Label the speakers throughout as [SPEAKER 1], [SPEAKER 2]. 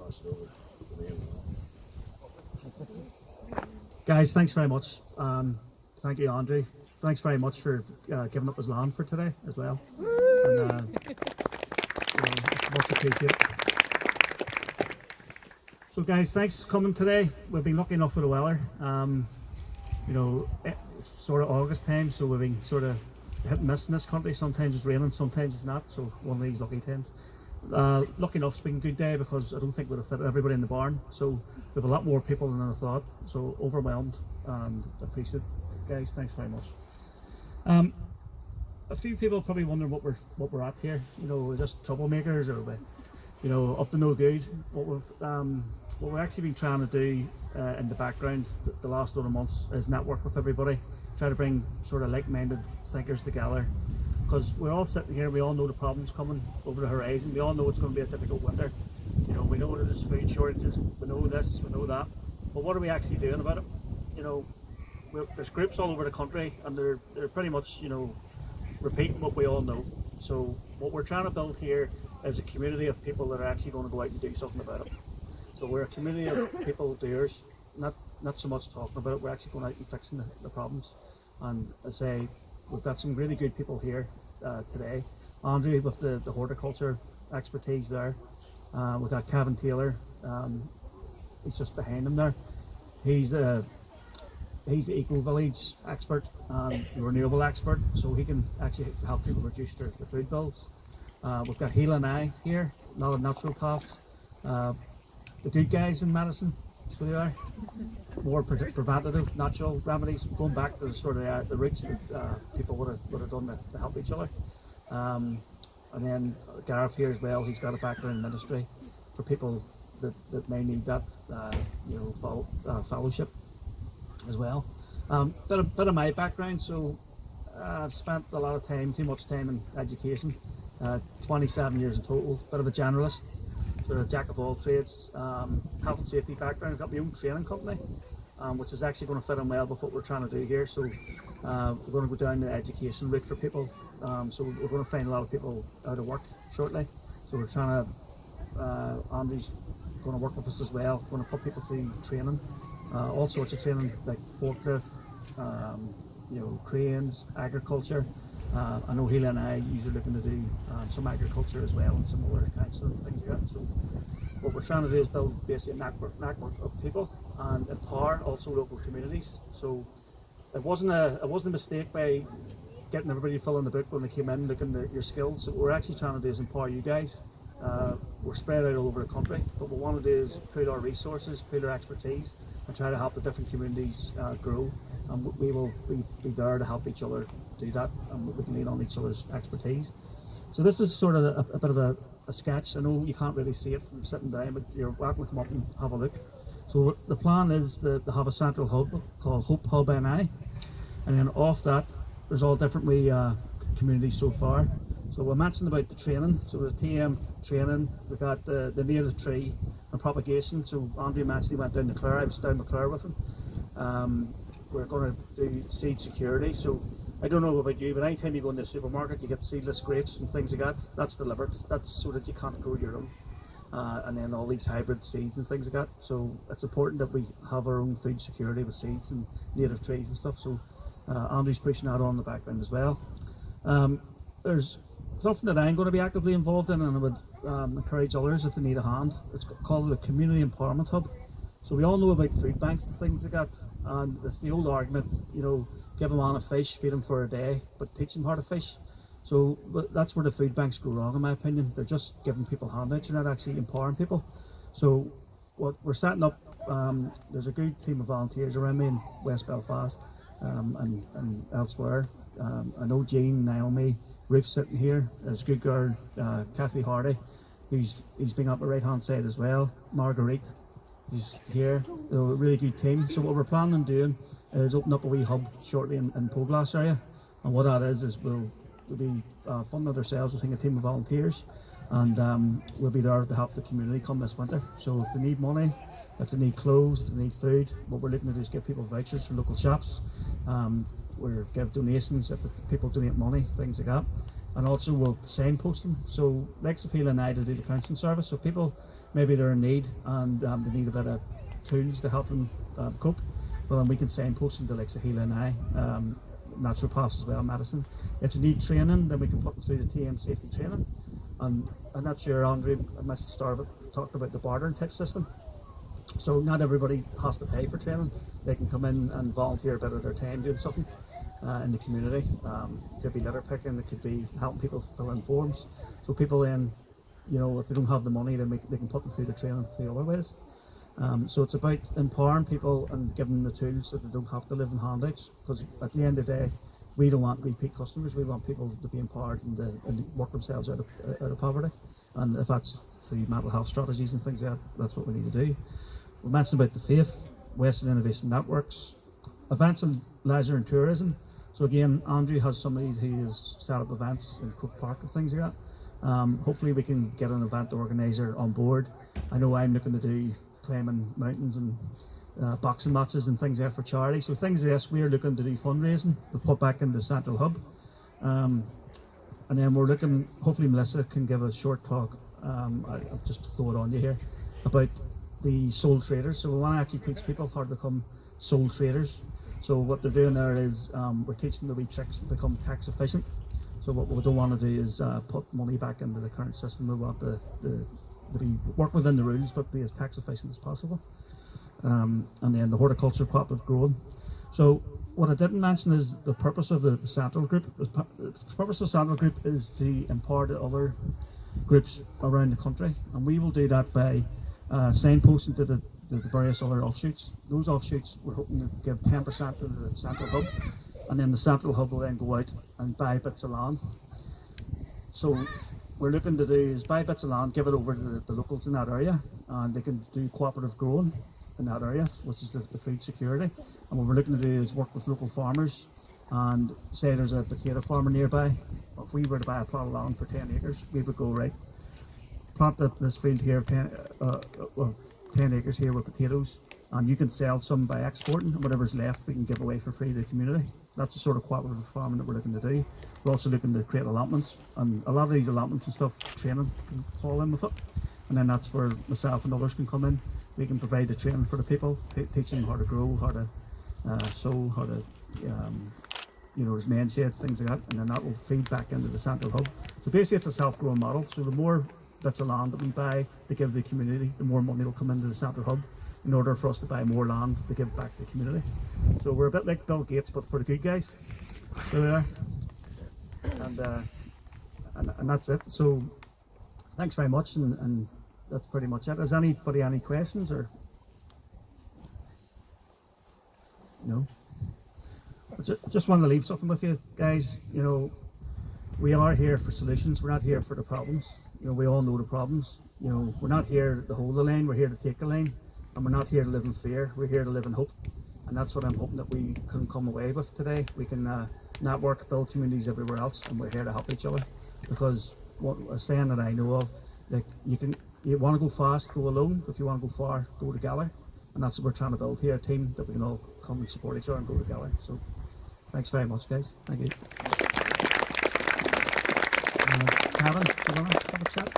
[SPEAKER 1] pass it over to me.
[SPEAKER 2] Guys, thanks very much. Thank you, Andrew. Thanks very much for giving up his land for today as well. And, much appreciated. So guys, thanks for coming today. We've been lucky enough with the weather. Sort of August time, so we've been sort of hit and miss in this country. Sometimes it's raining, sometimes it's not, so one of these lucky times. Lucky enough, it's been a good day because I don't think we'd have fit everybody in the barn, so we have a lot more people than I thought, so overwhelmed and appreciate it. Guys, thanks very much. A few people probably wondering what we're at here. We're just troublemakers, or we, up to no good. What we've actually been trying to do in the background the last lot of months is network with everybody, try to bring sort of like-minded thinkers together, because we're all sitting here, we all know the problems coming over the horizon, we all know it's going to be a difficult winter. We know there's food shortages, we know this, we know that, but what are we actually doing about it? There's groups all over the country, and they're pretty much repeating what we all know. So what we're trying to build here is a community of people that are actually going to go out and do something about it. So we're a community of people doers, not so much talking about it, we're actually going out and fixing the problems. And I say, we've got some really good people here today. Andrew with the horticulture expertise there. We've got Kevin Taylor, he's just behind him there. He's the eco-village expert and the renewable expert, so he can actually help people reduce their food bills. We've got Hela and I here, a lot of naturopaths. The good guys in medicine, so they are. More preventative, natural remedies, going back to sort of the roots that people would have done to help each other. And then Gareth here as well, he's got a background in ministry for people that may need that, fellowship as well. Bit of my background, so I've spent a lot of time, too much time in education, 27 years in total, bit of a generalist, sort of jack of all trades, health and safety background. I've got my own training company, which is actually going to fit in well with what we're trying to do here. So we're going to go down the education route for people. So we're going to find a lot of people out of work shortly. So we're trying to, Andy's going to work with us as well. We're going to put people through training, all sorts of training like forklift, cranes, agriculture. I know Hela and I usually looking to do some agriculture as well and some other kinds of things like that. So what we're trying to do is build basically a network of people and empower also local communities. So it wasn't a mistake by getting everybody to fill in the book when they came in looking at your skills. So what we're actually trying to do is empower you guys. We're spread out all over the country, but what we want to do is pool our resources, pool our expertise, and try to help the different communities grow. And we will be there to help each other do that, and we can lean on each other's expertise. So this is sort of a bit of a sketch. I know you can't really see it from sitting down, but you're welcome to come up and have a look. So the plan is to have a central hub called Hope Hub NI, and then off that there's all different communities so far. So we mentioned about the training, so the TM training, we've got the native tree and propagation. So Andrew mentioned he went down to Clare, I was down to Clare with him. We're going to do seed security. So I don't know about you, but anytime you go in the supermarket you get seedless grapes and things like that. That's delivered, that's so that you can't grow your own. And then all these hybrid seeds and things like that. So it's important that we have our own food security with seeds and native trees and stuff. So Andrew's pushing that on in the background as well. There's something that I'm going to be actively involved in, and I would encourage others if they need a hand. It's called the Community Empowerment Hub. So we all know about food banks and things like that, and it's the old argument, give a man a fish, feed him for a day, but teach him how to fish. So that's where the food banks go wrong, in my opinion. They're just giving people handouts, they're not actually empowering people. So what we're setting up, there's a good team of volunteers around me in West Belfast and elsewhere. I know Jean, Naomi, Ruth sitting here. There's a good girl, Kathy Hardy, who's been up the right hand side as well. Marguerite, who's here. A really good team. So what we're planning on doing is open up a wee hub shortly in Poglass area, and what that is we'll be funding it ourselves. I think a team of volunteers, and we'll be there to help the community come this winter. So if they need money, if they need clothes, if they need food, what we're looking to do is give people vouchers from local shops. We give donations if people donate money, things like that. and also we'll signpost them. So Lex Appeal and I to do the counselling service. So people, maybe they're in need and they need a bit of tools to help them cope. Well, then we can signpost them to Lex Appeal and I. Naturopaths as well, medicine. If you need training, then we can put them through the TM safety training. And I'm not sure, Andrew, I must start talking about the bartering type system. So not everybody has to pay for training. They can come in and volunteer a bit of their time doing something in the community. It could be litter picking, it could be helping people fill in forms. So people then, you know, if they don't have the money, then they can put them through the training through other ways. So it's about empowering people and giving them the tools so they don't have to live in handouts. Because at the end of the day, we don't want repeat customers. We want people to be empowered and work themselves out of poverty. And if that's through mental health strategies and things like that, that's what we need to do. We mentioned about the faith, Western Innovation Networks, events and leisure and tourism. So again, Andrew has somebody who has set up events in Crook Park and things like that. Hopefully we can get an event organiser on board. I know I'm looking to do climbing mountains and boxing matches and things there for charity. So things like this, we're looking to do fundraising to put back into the central hub. And then we're looking, hopefully Melissa can give a short talk, I'll just throw it on you here, about the sole traders. So we want to actually teach people how to become sole traders. So what they're doing there is we're teaching them the wee tricks to become tax efficient. So what we don't want to do is put money back into the current system. We want to work within the rules but be as tax efficient as possible. And then the horticulture cooperative growing. So what I didn't mention is the purpose of the Central Group. The purpose of the Central Group is to empower the other groups around the country, and we will do that by signposting to the various other offshoots. Those offshoots we're hoping to give 10% to the Central Hub, and then the Central Hub will then go out and buy bits of land. So we're looking to do is buy bits of land, give it over to the locals in that area, and they can do cooperative growing in that area, which is the food security. And what we're looking to do is work with local farmers, and say there's a potato farmer nearby. If we were to buy a plot of land for 10 acres, we would go, right, plant this field here of 10 acres here with potatoes, and you can sell some by exporting, and whatever's left we can give away for free to the community. That's the sort of cooperative farming that we're looking to do. We're also looking to create allotments, and a lot of these allotments and stuff, training can fall in with it. And then that's where myself and others can come in. We can provide the training for the people, teach them how to grow, how to sow, how to, there's main sheds, things like that, and then that will feed back into the central hub. So basically it's a self-growing model. So the more bits of land that we buy to give the community, the more money will come into the central hub in order for us to buy more land to give back to the community. So we're a bit like Bill Gates, but for the good guys. So we are. And that's it. So thanks very much, and that's pretty much it. Has anybody any questions or no? Just want to leave something with you guys. You know, we are here for solutions. We're not here for the problems. You know, we all know the problems. You know, we're not here to hold the line. We're here to take the line, and we're not here to live in fear. We're here to live in hope, and that's what I'm hoping that we can come away with today. We can network, build communities everywhere else, and we're here to help each other. Because what a saying that I know of, like you want to go fast, go alone. If you want to go far, go together. And that's what we're trying to build here, a team that we can all come and support each other and go together. So thanks very much, guys. Thank you. Kevin, do you want to have a chat?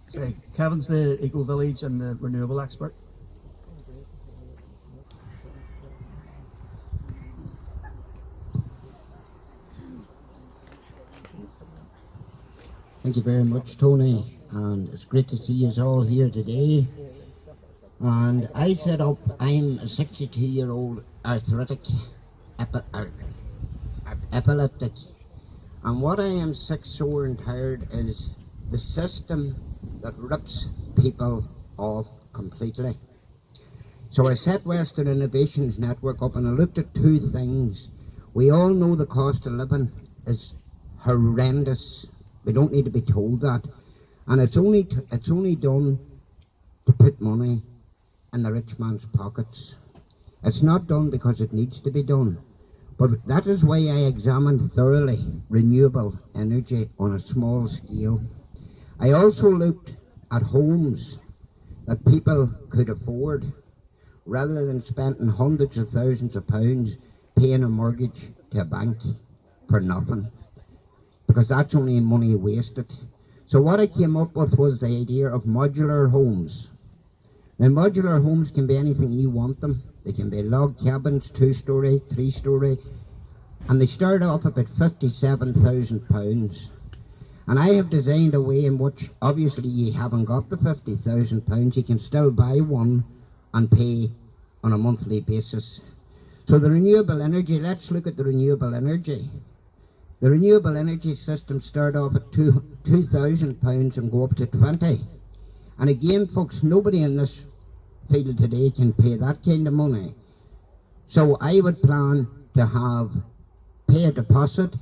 [SPEAKER 2] Sorry, Kevin's the Eco Village and the renewable expert.
[SPEAKER 1] Thank you very much, Tony, and it's great to see you all here today. And I'm a 62-year-old arthritic epileptic, and what I am sick, sore and tired is the system that rips people off completely. So I set Western Innovations Network up and I looked at two things. We all know the cost of living is horrendous. We don't need to be told that, and it's only done to put money in the rich man's pockets. It's not done because it needs to be done. But that is why I examined thoroughly renewable energy on a small scale. I also looked at homes that people could afford, rather than spending hundreds of thousands of pounds paying a mortgage to a bank for nothing. because that's only money wasted. So what I came up with was the idea of modular homes. Now modular homes can be anything you want them. They can be log cabins, 2-storey, 3-storey, and they start off about £57,000. And I have designed a way in which, obviously you haven't got the £50,000, you can still buy one and pay on a monthly basis. So the renewable energy, let's look at the renewable energy. The renewable energy system start off at £2,000 and go up to 20. And again, folks, nobody in this field today can pay that kind of money. So I would plan to pay a deposit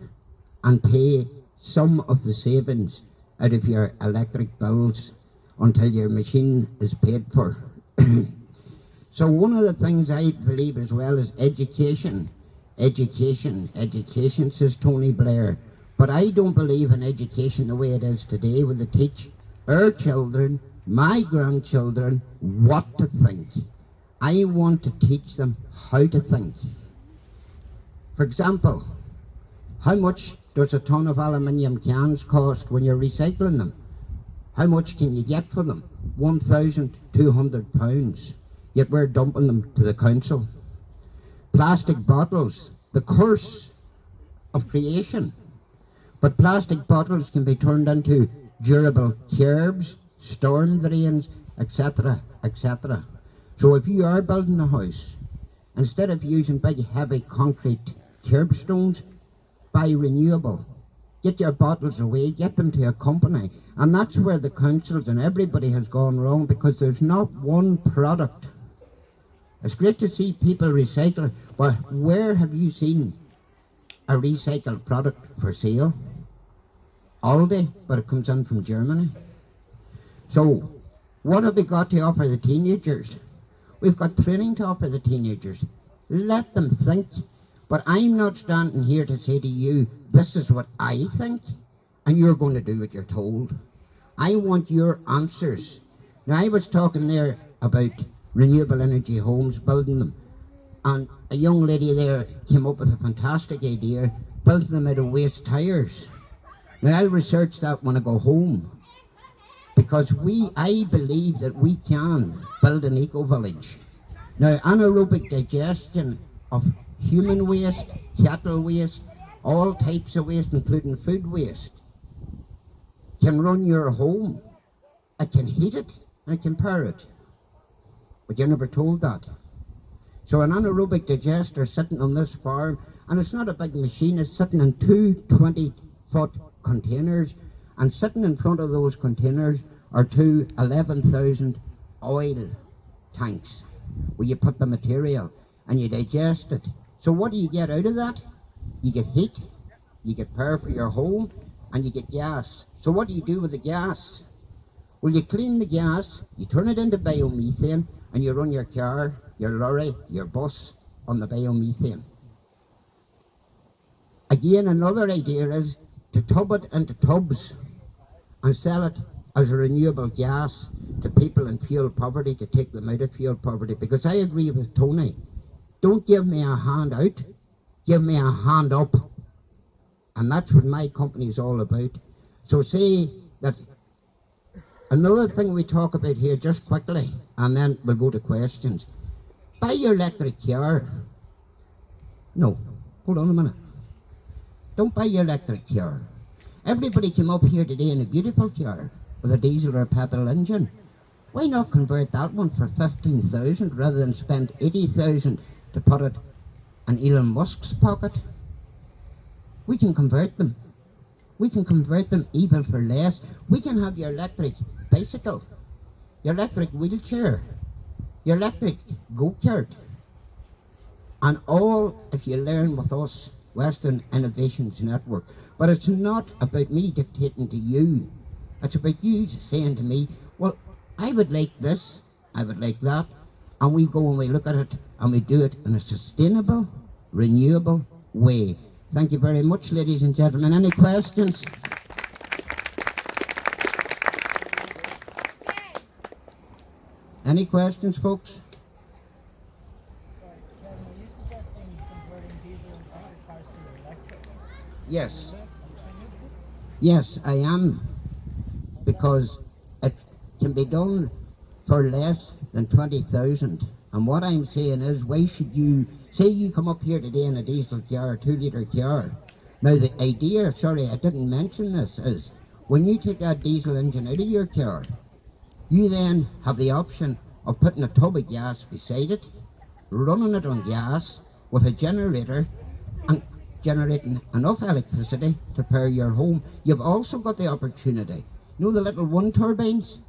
[SPEAKER 1] and pay some of the savings out of your electric bills until your machine is paid for. So one of the things I believe as well is education. Education, says Tony Blair. But I don't believe in education the way it is today, where they teach our children, my grandchildren, what to think. I want to teach them how to think. For example, how much does a ton of aluminium cans cost when you're recycling them? How much can you get for them? £1,200. Yet we're dumping them to the council. Plastic bottles, the curse of creation. But plastic bottles can be turned into durable curbs, storm drains, etc., etc. So if you are building a house, instead of using big heavy concrete curbstones, buy renewable. Get your bottles away, get them to a company. And that's where the councils and everybody has gone wrong, because there's not one product. It's great to see people recycle, but where have you seen a recycled product for sale? Aldi, but it comes in from Germany. So, what have we got to offer the teenagers? We've got training to offer the teenagers. Let them think. But I'm not standing here to say to you, this is what I think, and you're going to do what you're told. I want your answers. Now, I was talking there about renewable energy homes, building them, and a young lady there came up with a fantastic idea, building them out of waste tires. Now, I'll research that when I go home, because I believe that we can build an eco-village. Now, anaerobic digestion of human waste, cattle waste, all types of waste, including food waste, can run your home. It can heat it and it can power it. But you're never told that. So an anaerobic digester sitting on this farm, and it's not a big machine, it's sitting in two 20-foot containers, and sitting in front of those containers are two 11,000 oil tanks where you put the material and you digest it. So what do you get out of that? You get heat, you get power for your home, and you get gas. So what do you do with the gas? Well, you clean the gas, you turn it into biomethane, and you run your car, your lorry, your bus on the biomethane. Again, another idea is to tub it into tubs and sell it as a renewable gas to people in fuel poverty, to take them out of fuel poverty. Because I agree with Tony, don't give me a hand out, give me a hand up. And that's what my company is all about. So say that another thing we talk about here just quickly, and then we'll go to questions. Buy your electric car. No, hold on a minute. Don't buy your electric car. Everybody came up here today in a beautiful car with a diesel or a petrol engine. Why not convert that one for 15,000 rather than spend 80,000 to put it in Elon Musk's pocket? We can convert them. We can convert them even for less. We can have your electric bicycle, your electric wheelchair, your electric go-kart, and all if you learn with us, Western Innovations Network. But it's not about me dictating to you. It's about you saying to me, well, I would like this, I would like that, and we go and we look at it and we do it in a sustainable, renewable way. Thank you very much, ladies and gentlemen. Any questions? Any questions, folks?
[SPEAKER 3] Sorry, Kevin, are you suggesting converting diesel and electric cars to electric?
[SPEAKER 1] Yes. Yes, I am, because it can be done for less than 20,000. And what I'm saying is, why should you, say you come up here today in a diesel car, a 2 litre car. Now the idea, sorry I didn't mention this, is when you take that diesel engine out of your car, you then have the option of putting a tub of gas beside it, running it on gas with a generator and generating enough electricity to power your home. You've also got the opportunity, you know the little wind turbines?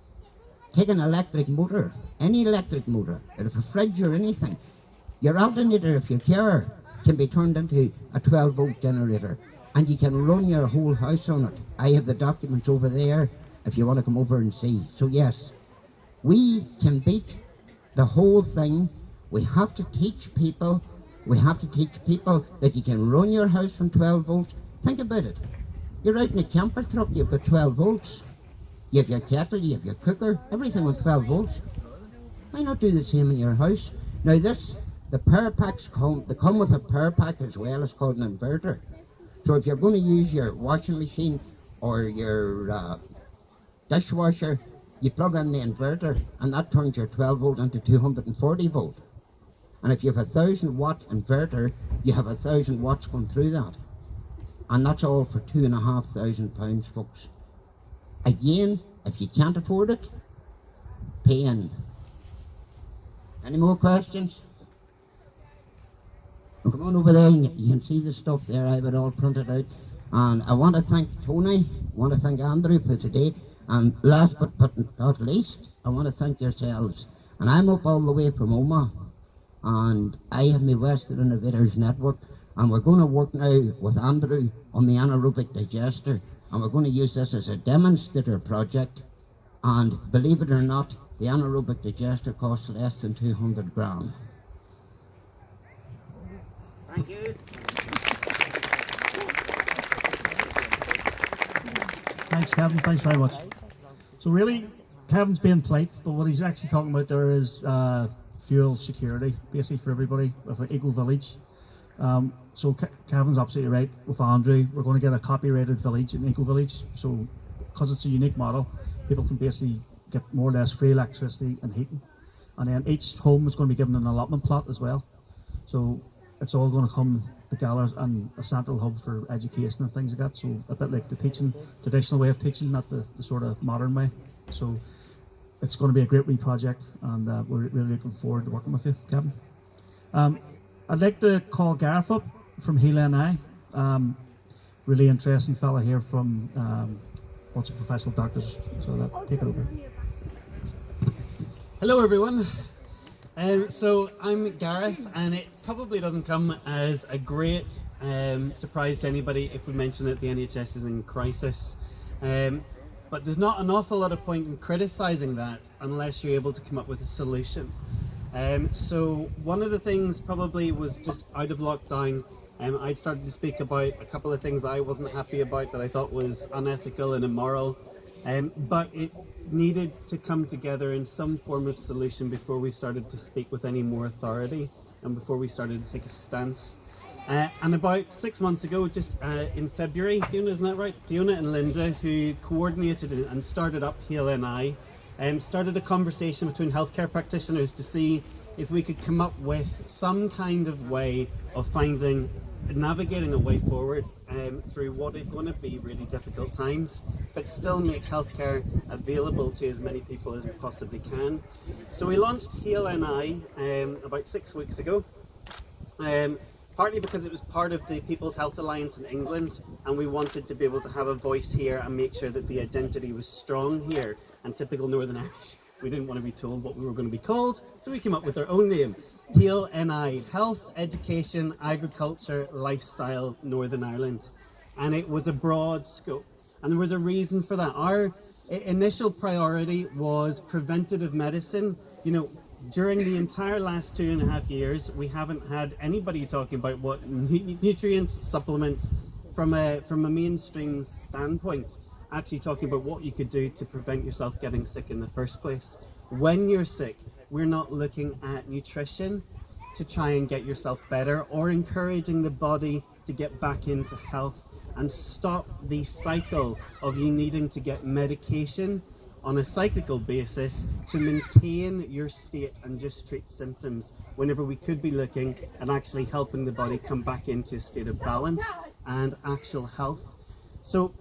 [SPEAKER 1] Take an electric motor, any electric motor, out of a fridge or anything. Your alternator, if you care, can be turned into a 12-volt generator, and you can run your whole house on it. I have the documents over there if you want to come over and see. So yes, we can beat the whole thing. We have to teach people. We have to teach people that you can run your house from 12 volts. Think about it. You're out in a camper truck, you've got 12 volts. You have your kettle, you have your cooker, everything on 12 volts. Why not do the same in your house? Now this, the power packs they come with a power pack as well. It's called an inverter. So if you're going to use your washing machine or your dishwasher, you plug in the inverter and that turns your 12 volt into 240 volt. And if you have a 1,000-watt inverter, you have 1,000 watts going through that. And that's all for £2,500, folks. Again, if you can't afford it, pay in. Any more questions? Well, come on over there and you can see the stuff there. I have it all printed out. And I want to thank Tony, I want to thank Andrew for today. And last but not least, I want to thank yourselves. And I'm up all the way from Oma. And I have my Western Innovators Network. And we're going to work now with Andrew on the Anaerobic Digester. And we're going to use this as a demonstrator project. And believe it or not, the Anaerobic Digester costs less than 200 grand. Thank you.
[SPEAKER 2] Thanks, Kevin. Thanks very much. So really, Kevin's being polite, but what he's actually talking about there is fuel security, basically for everybody, with an eco-village. So Kevin's absolutely right with Andrew. We're going to get a copyrighted village, an eco-village. So because it's a unique model, people can basically get more or less free electricity and heating. And then each home is going to be given an allotment plot as well. So it's all going to come together and a central hub for education and things like that. So a bit like the traditional way of teaching, not the sort of modern way. So it's going to be a great wee project, and we're really looking forward to working with you, Kevin. I'd like to call Gareth up from Hela and I. Really interesting fella here from lots of professional doctors. So take it over.
[SPEAKER 4] Hello everyone. So I'm Gareth, and it probably doesn't come as a great surprise to anybody if we mention that the NHS is in crisis. But there's not an awful lot of point in criticising that unless you're able to come up with a solution. So one of the things probably was just out of lockdown, I started to speak about a couple of things that I wasn't happy about, that I thought was unethical and immoral. But it needed to come together in some form of solution before we started to speak with any more authority and before we started to take a stance. And about 6 months ago, just in February, Fiona, isn't that right? Fiona and Linda, who coordinated and started up Hela and I, started a conversation between healthcare practitioners to see if we could come up with some kind of way of navigating a way forward through what are going to be really difficult times, but still make healthcare available to as many people as we possibly can. So we launched Hela and I about 6 weeks ago, partly because it was part of the People's Health Alliance in England, and we wanted to be able to have a voice here and make sure that the identity was strong here. And typical Northern Irish, we didn't want to be told what we were going to be called, so we came up with our own name. Hela NI, Health, Education, Agriculture, Lifestyle, Northern Ireland. And it was a broad scope. And there was a reason for that. Our initial priority was preventative medicine. You know, during the entire last 2.5 years, we haven't had anybody talking about what nutrients, supplements, from a mainstream standpoint, actually talking about what you could do to prevent yourself getting sick in the first place. When you're sick, we're not looking at nutrition to try and get yourself better or encouraging the body to get back into health and stop the cycle of you needing to get medication on a cyclical basis to maintain your state and just treat symptoms, whenever we could be looking at actually helping the body come back into a state of balance and actual health. So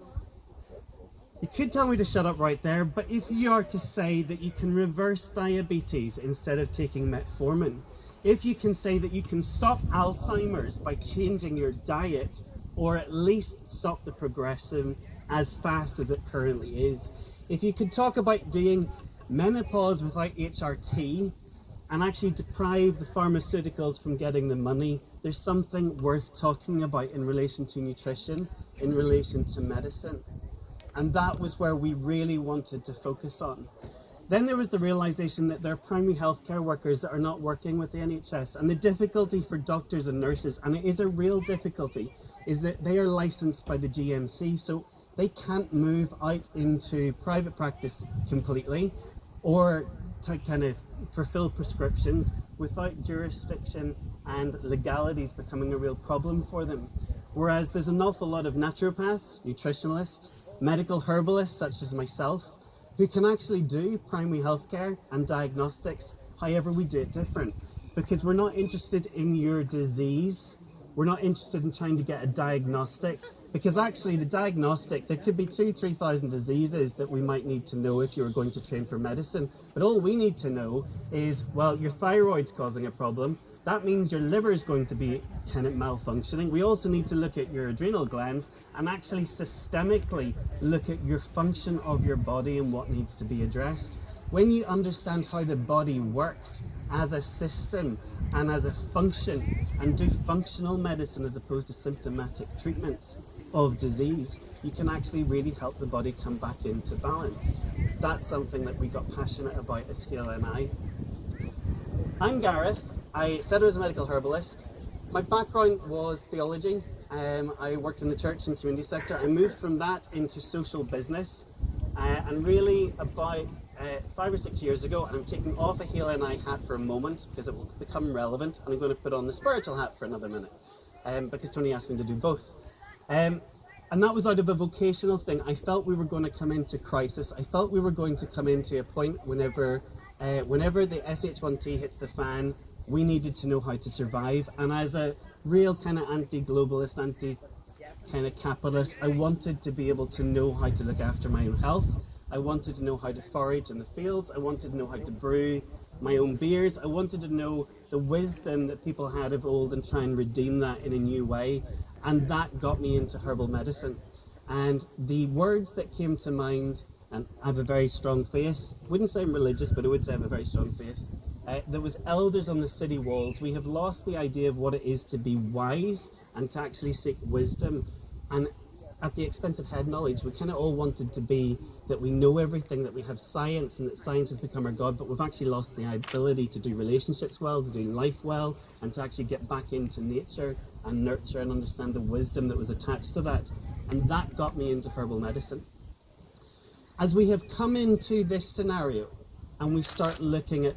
[SPEAKER 4] you could tell me to shut up right there, but if you are to say that you can reverse diabetes instead of taking metformin, if you can say that you can stop Alzheimer's by changing your diet, or at least stop the progression as fast as it currently is, if you could talk about doing menopause without HRT and actually deprive the pharmaceuticals from getting the money, there's something worth talking about in relation to nutrition, in relation to medicine. And that was where we really wanted to focus on. Then there was the realization that there are primary healthcare workers that are not working with the NHS, and the difficulty for doctors and nurses, and it is a real difficulty, is that they are licensed by the GMC, so they can't move out into private practice completely or to kind of fulfill prescriptions without jurisdiction and legalities becoming a real problem for them. Whereas there's an awful lot of naturopaths, nutritionalists, medical herbalists such as myself, who can actually do primary healthcare and diagnostics. However, we do it different, because we're not interested in your disease. We're not interested in trying to get a diagnostic, because actually the diagnostic, there could be 2,000-3,000 diseases that we might need to know if you were going to train for medicine. But all we need to know is, well, your thyroid's causing a problem. That means your liver is going to be kind of malfunctioning. We also need to look at your adrenal glands and actually systemically look at your function of your body and what needs to be addressed. When you understand how the body works as a system and as a function, and do functional medicine as opposed to symptomatic treatments of disease, you can actually really help the body come back into balance. That's something that we got passionate about as Heal NI. I'm Gareth. I said I was a medical herbalist. My background was theology. I worked in the church and community sector. I moved from that into social business, and really about 5 or 6 years ago, and I'm taking off a Heal NI hat for a moment because it will become relevant, and I'm going to put on the spiritual hat for another minute, because Tony asked me to do both. And that was out of a vocational thing. I felt we were going to come into crisis. I felt we were going to come into a point whenever the SH1T hits the fan, we needed to know how to survive. And as a real kind of anti-globalist, kind of capitalist, I wanted to be able to know how to look after my own health. I wanted to know how to forage in the fields. I wanted to know how to brew my own beers. I wanted to know the wisdom that people had of old and try and redeem that in a new way. And that got me into herbal medicine. And the words that came to mind, and I have a very strong faith, wouldn't say I'm religious, but I would say I have a very strong faith. There was elders on the city walls. We have lost the idea of what it is to be wise and to actually seek wisdom. And at the expense of head knowledge, we kind of all wanted to be that we know everything, that we have science, and that science has become our God, but we've actually lost the ability to do relationships well, to do life well, and to actually get back into nature and nurture and understand the wisdom that was attached to that. And that got me into herbal medicine. As we have come into this scenario and we start looking at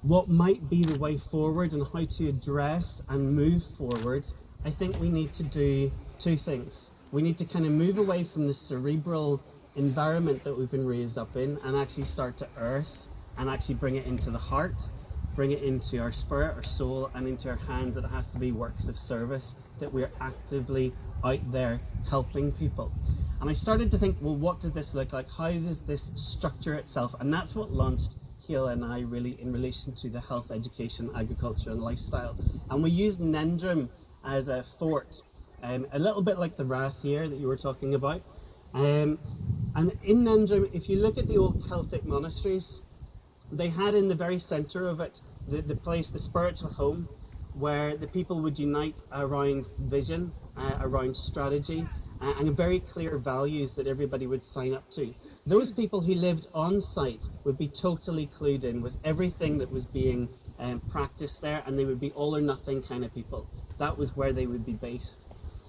[SPEAKER 4] what might be the way forward and how to address and move forward, I think we need to do two things. We need to kind of move away from the cerebral environment that we've been raised up in and actually start to earth and actually bring it into the heart, bring it into our spirit, our soul, and into our hands, that it has to be works of service, that we're actively out there helping people. And I started to think, well, what does this look like? How does this structure itself? And that's what launched Heal NI, really, in relation to the health, education, agriculture, and lifestyle. And we used Nendrum as a fort, a little bit like the Rath here that you were talking about. And in Nendrum, if you look at the old Celtic monasteries, they had in the very center of it the place, the spiritual home, where the people would unite around vision, around strategy, and very clear values that everybody would sign up to. Those people who lived on site would be totally clued in with everything that was being practiced there, and they would be all or nothing kind of people. That was where they would be based.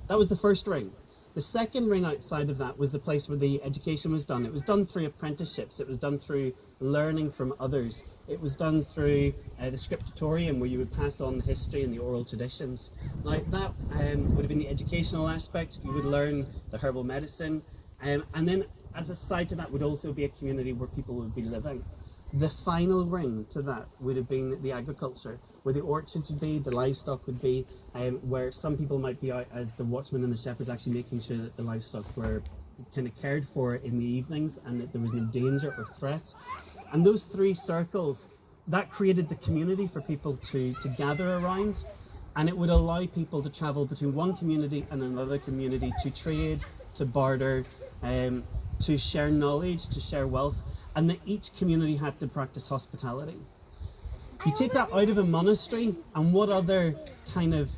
[SPEAKER 4] That was the first ring. The second ring outside of that was the place where the education was done. It was done through apprenticeships. It was done through learning from others. It was done through the scriptatorium, where you would pass on the history and the oral traditions. Like that would have been the educational aspect. You would learn the herbal medicine. And then as a side to that would also be a community where people would be living. The final ring to that would have been the agriculture, where the orchards would be, the livestock would be, where some people might be out as the watchmen and the shepherds, actually making sure that the livestock were kind of cared for in the evenings and that there was no danger or threat. And those three circles, that created the community for people to gather around, and it would allow people to travel between one community and another community to trade, to barter, to share knowledge, to share wealth, and that each community had to practice hospitality. You take that out of a monastery, and what other kind of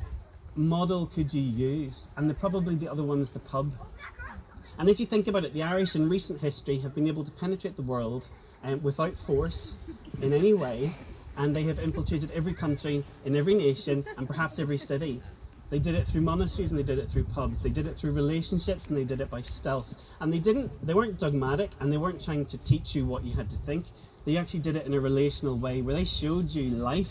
[SPEAKER 4] model could you use? And probably the other one is the pub. And if you think about it, the Irish in recent history have been able to penetrate the world without force in any way, and they have infiltrated every country in every nation and perhaps every city. They did it through monasteries and they did it through pubs. They did it through relationships and they did it by stealth. And they weren't dogmatic, and they weren't trying to teach you what you had to think. They actually did it in a relational way where they showed you life,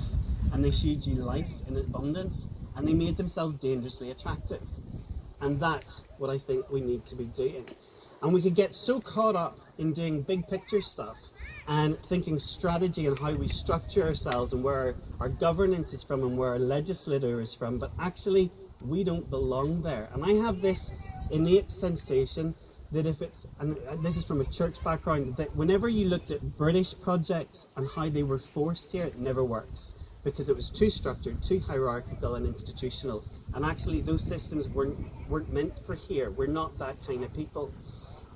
[SPEAKER 4] and they showed you life in abundance, and they made themselves dangerously attractive. And that's what I think we need to be doing. And we could get so caught up in doing big picture stuff and thinking strategy and how we structure ourselves and where our governance is from and where our legislature is from, but actually we don't belong there. And I have this innate sensation that if it's, and this is from a church background, that whenever you looked at British projects and how they were forced here, it never works, because it was too structured, too hierarchical and institutional. And actually those systems weren't meant for here. We're not that kind of people.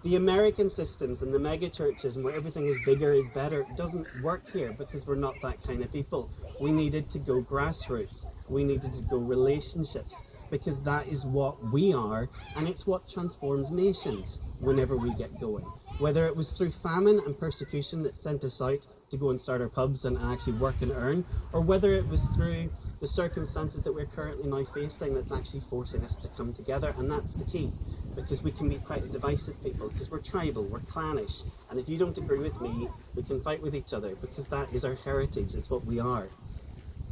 [SPEAKER 4] The American systems and the mega churches and where everything is bigger is better doesn't work here, because we're not that kind of people. We needed to go grassroots. We needed to go relationships, because that is what we are, and it's what transforms nations whenever we get going. Whether it was through famine and persecution that sent us out to go and start our pubs and actually work and earn, or whether it was through the circumstances that we're currently now facing that's actually forcing us to come together. And that's the key, because we can be quite a divisive people, because we're tribal, we're clannish, and if you don't agree with me, we can fight with each other, because that is our heritage, it's what we are.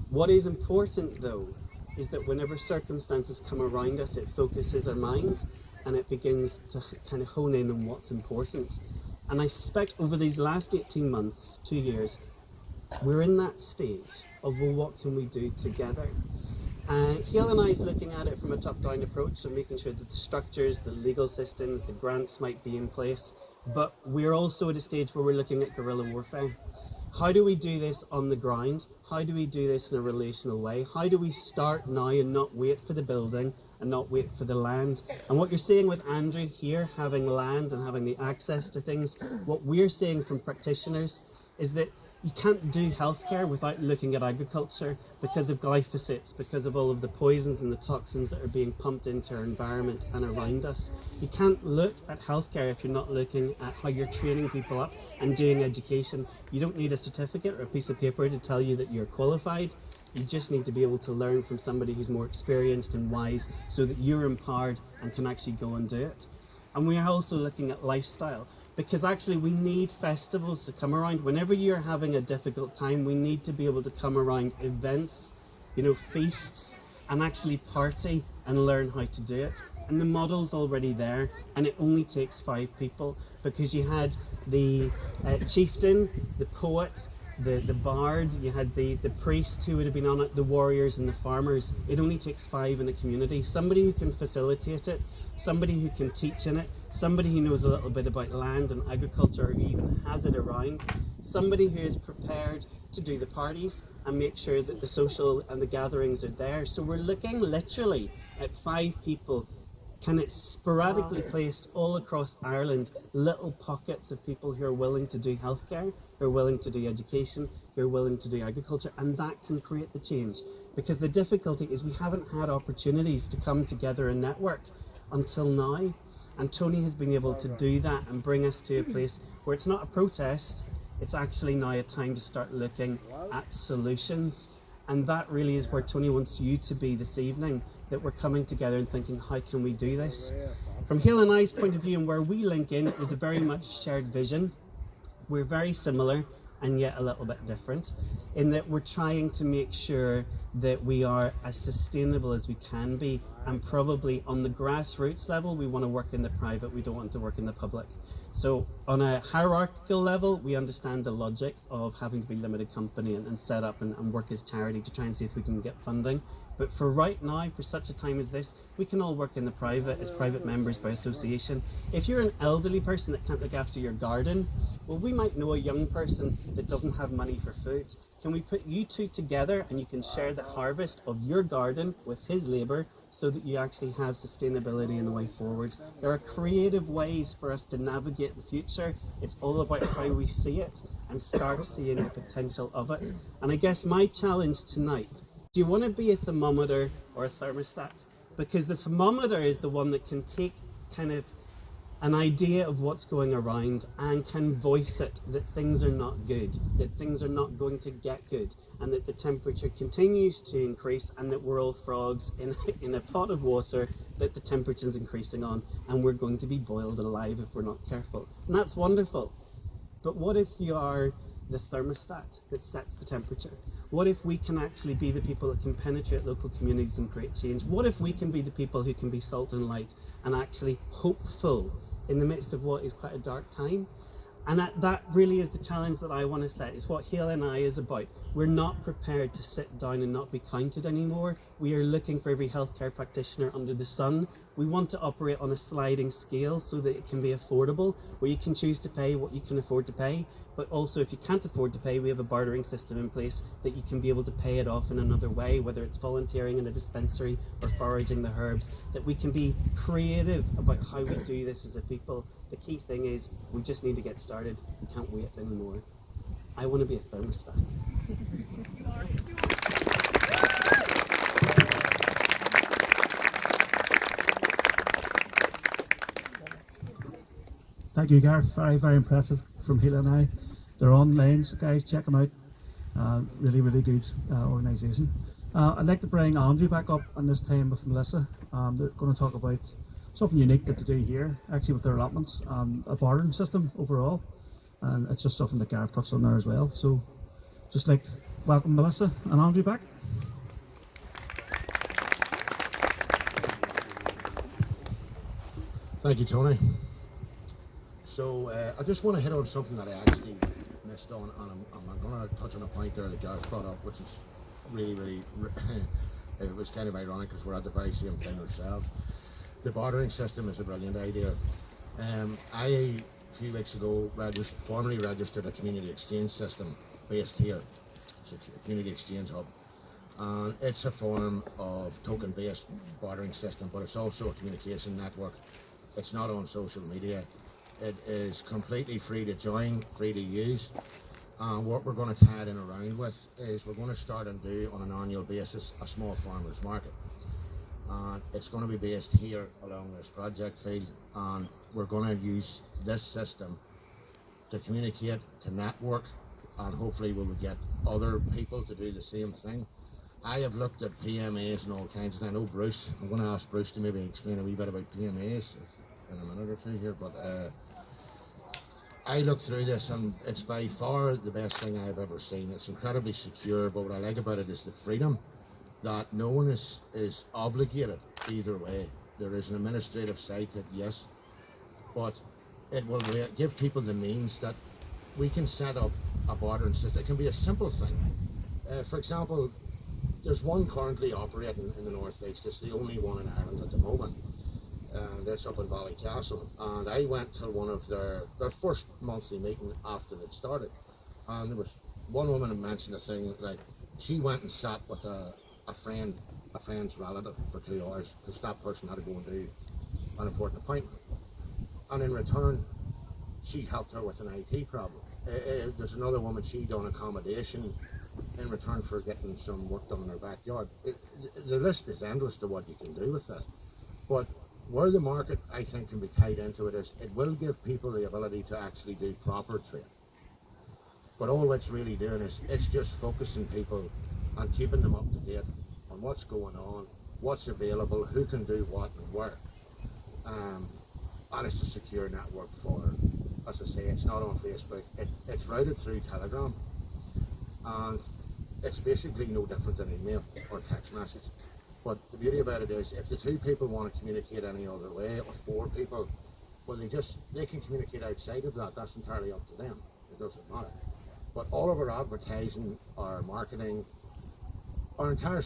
[SPEAKER 4] What is important though is that whenever circumstances come around us, it focuses our mind and it begins to kind of hone in on what's important. And I suspect over these last 18 months, 2 years, we're in that stage of, well, what can we do together? Hale and I is looking at it from a top-down approach and making sure that the structures, the legal systems, the grants might be in place. But we're also at a stage where we're looking at guerrilla warfare. How do we do this on the ground? How do we do this in a relational way? How do we start now and not wait for the building and not wait for the land? And what you're seeing with Andrew here, having land and having the access to things, what we're seeing from practitioners is that you can't do healthcare without looking at agriculture, because of glyphosates, because of all of the poisons and the toxins that are being pumped into our environment and around us. You can't look at healthcare if you're not looking at how you're training people up and doing education. You don't need a certificate or a piece of paper to tell you that you're qualified. You just need to be able to learn from somebody who's more experienced and wise, so that you're empowered and can actually go and do it. And we are also looking at lifestyle, because actually we need festivals to come around. Whenever you're having a difficult time, we need to be able to come around events, feasts, and actually party and learn how to do it. And the model's already there, and it only takes 5 people, because you had the chieftain, the poet, the bard, you had the priest who would have been on it, the warriors and the farmers. It only takes 5 in a community. Somebody who can facilitate it, somebody who can teach in it, somebody who knows a little bit about land and agriculture, or who even has it around, somebody who is prepared to do the parties and make sure that the social and the gatherings are there. So we're looking literally at 5 people kind of sporadically placed all across Ireland, little pockets of people who are willing to do healthcare, who are willing to do education, who are willing to do agriculture, and that can create the change. Because the difficulty is we haven't had opportunities to come together and network until now. And Tony has been able to do that and bring us to a place where it's not a protest, it's actually now a time to start looking at solutions. And that really is where Tony wants you to be this evening, that we're coming together and thinking, how can we do this? From Hale and I's point of view and where we link in, there's a very much shared vision. We're very similar and yet a little bit different in that we're trying to make sure that we are as sustainable as we can be, and probably on the grassroots level we want to work in the private, we don't want to work in the public. So on a hierarchical level, we understand the logic of having to be limited company and set up and work as charity to try and see if we can get funding. But for right now, for such a time as this, we can all work in the private as private members by association. If you're an elderly person that can't look after your garden, well, we might know a young person that doesn't have money for food. Can we put you two together and you can share the harvest of your garden with his labour so that you actually have sustainability in the way forward? There are creative ways for us to navigate the future. It's all about how we see it and start seeing the potential of it. And I guess my challenge tonight, do you want to be a thermometer or a thermostat? Because the thermometer is the one that can take kind of an idea of what's going around and can voice it that things are not good, that things are not going to get good, and that the temperature continues to increase and that we're all frogs in a pot of water that the temperature is increasing on, and we're going to be boiled alive if we're not careful. And that's wonderful. But what if you are the thermostat that sets the temperature? What if we can actually be the people that can penetrate local communities and create change? What if we can be the people who can be salt and light and actually hopeful in the midst of what is quite a dark time? And that really is the challenge that I want to set. It's what Hale and I is about. We're not prepared to sit down and not be counted anymore. We are looking for every healthcare practitioner under the sun. We want to operate on a sliding scale so that it can be affordable, where you can choose to pay what you can afford to pay. But also, if you can't afford to pay, we have a bartering system in place that you can be able to pay it off in another way, whether it's volunteering in a dispensary or foraging the herbs, that we can be creative about how we do this as a people. The key thing is we just need to get started. We can't wait anymore. I want to be a thermostat.
[SPEAKER 2] Thank you, Gareth. Very, very impressive from Hale and I. They're online, so guys, check them out. Really, really good organisation. I'd like to bring Andrew back up, and this time with Melissa. They're going to talk about something unique that they do here, actually with their allotments, a bartering system overall. And it's just something that Gareth touched on there as well. So just like welcome Melissa and Andrew back.
[SPEAKER 5] Thank you, Tony. So I just want to hit on something that I actually missed on, and I'm going to touch on a point there that Gareth brought up, which is really, it was kind of ironic because we're at the very same thing ourselves. The bartering system is a brilliant idea. I, a few weeks ago, formally registered a community exchange system based here. It's a community exchange hub. And it's a form of token-based bartering system, but it's also a communication network. It's not on social media. It is completely free to join, free to use. And what we're going to tie it in around with is we're going to start and do on an annual basis a small farmers market. And it's going to be based here along this project field, and we're going to use this system to communicate, to network, and hopefully we will get other people to do the same thing. I have looked at PMAs and all kinds of things. I know Bruce, I'm going to ask Bruce to maybe explain a wee bit about PMAs in a minute or two here, but I looked through this and it's by far the best thing I've ever seen. It's incredibly secure, but what I like about it is the freedom that no one is obligated either way. There is an administrative side to it, yes, but it will give people the means that we can set up a bartering system. It can be a simple thing. For example, there's one currently operating in the northeast. It's the only one in Ireland at the moment. That's up in Ballycastle, and I went to one of their first monthly meeting after it started, and there was one woman who mentioned a thing like she went and sat with a friend's relative for 2 hours because that person had to go and do an important appointment, and in return she helped her with an IT problem. There's another woman, she done accommodation in return for getting some work done in her backyard. The list is endless to what you can do with this, but where the market, I think, can be tied into it is it will give people the ability to actually do proper trade. But all it's really doing is it's just focusing people and keeping them up to date on what's going on, what's available, who can do what and where. and it's a secure network for, as I say, it's not on Facebook. It's routed through Telegram, and it's basically no different than email or text message. But the beauty about it is, if the two people want to communicate any other way, or four people, well, they can communicate outside of that. That's entirely up to them. It doesn't matter. But all of our advertising, our marketing, our entire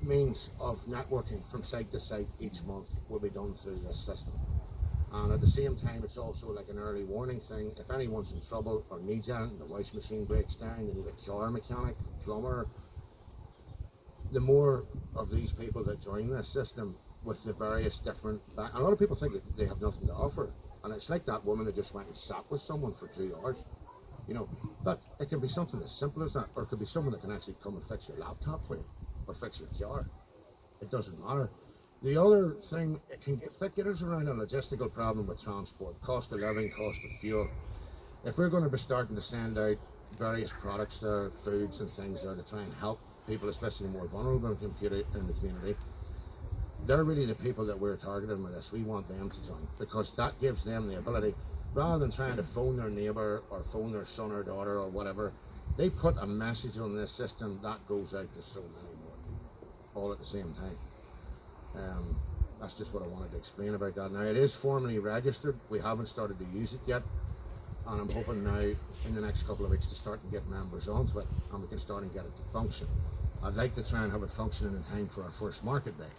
[SPEAKER 5] means of networking from site to site each month will be done through this system. And at the same time, it's also like an early warning thing. If anyone's in trouble or needs anything, the washing machine breaks down, they need a car mechanic, plumber, the more of these people that join this system with the various different, a lot of people think that they have nothing to offer, and it's like that woman that just went and sat with someone for 2 hours. You know, that it can be something as simple as that, or it could be someone that can actually come and fix your laptop for you, or fix your car. It doesn't matter. The other thing, that gets around a logistical problem with transport, cost of living, cost of fuel. If we're going to be starting to send out various products there, foods and things there, to try and help people, especially more vulnerable in the community, they're really the people that we're targeting with this. We want them to join, because that gives them the ability, rather than trying to phone their neighbour or phone their son or daughter or whatever, they put a message on this system that goes out to so many more, all at the same time. That's just what I wanted to explain about that. Now, it is formally registered. We haven't started to use it yet, and I'm hoping now in the next couple of weeks to start and get members onto it, and we can start and get it to function. I'd like to try and have it functioning in time for our first market day.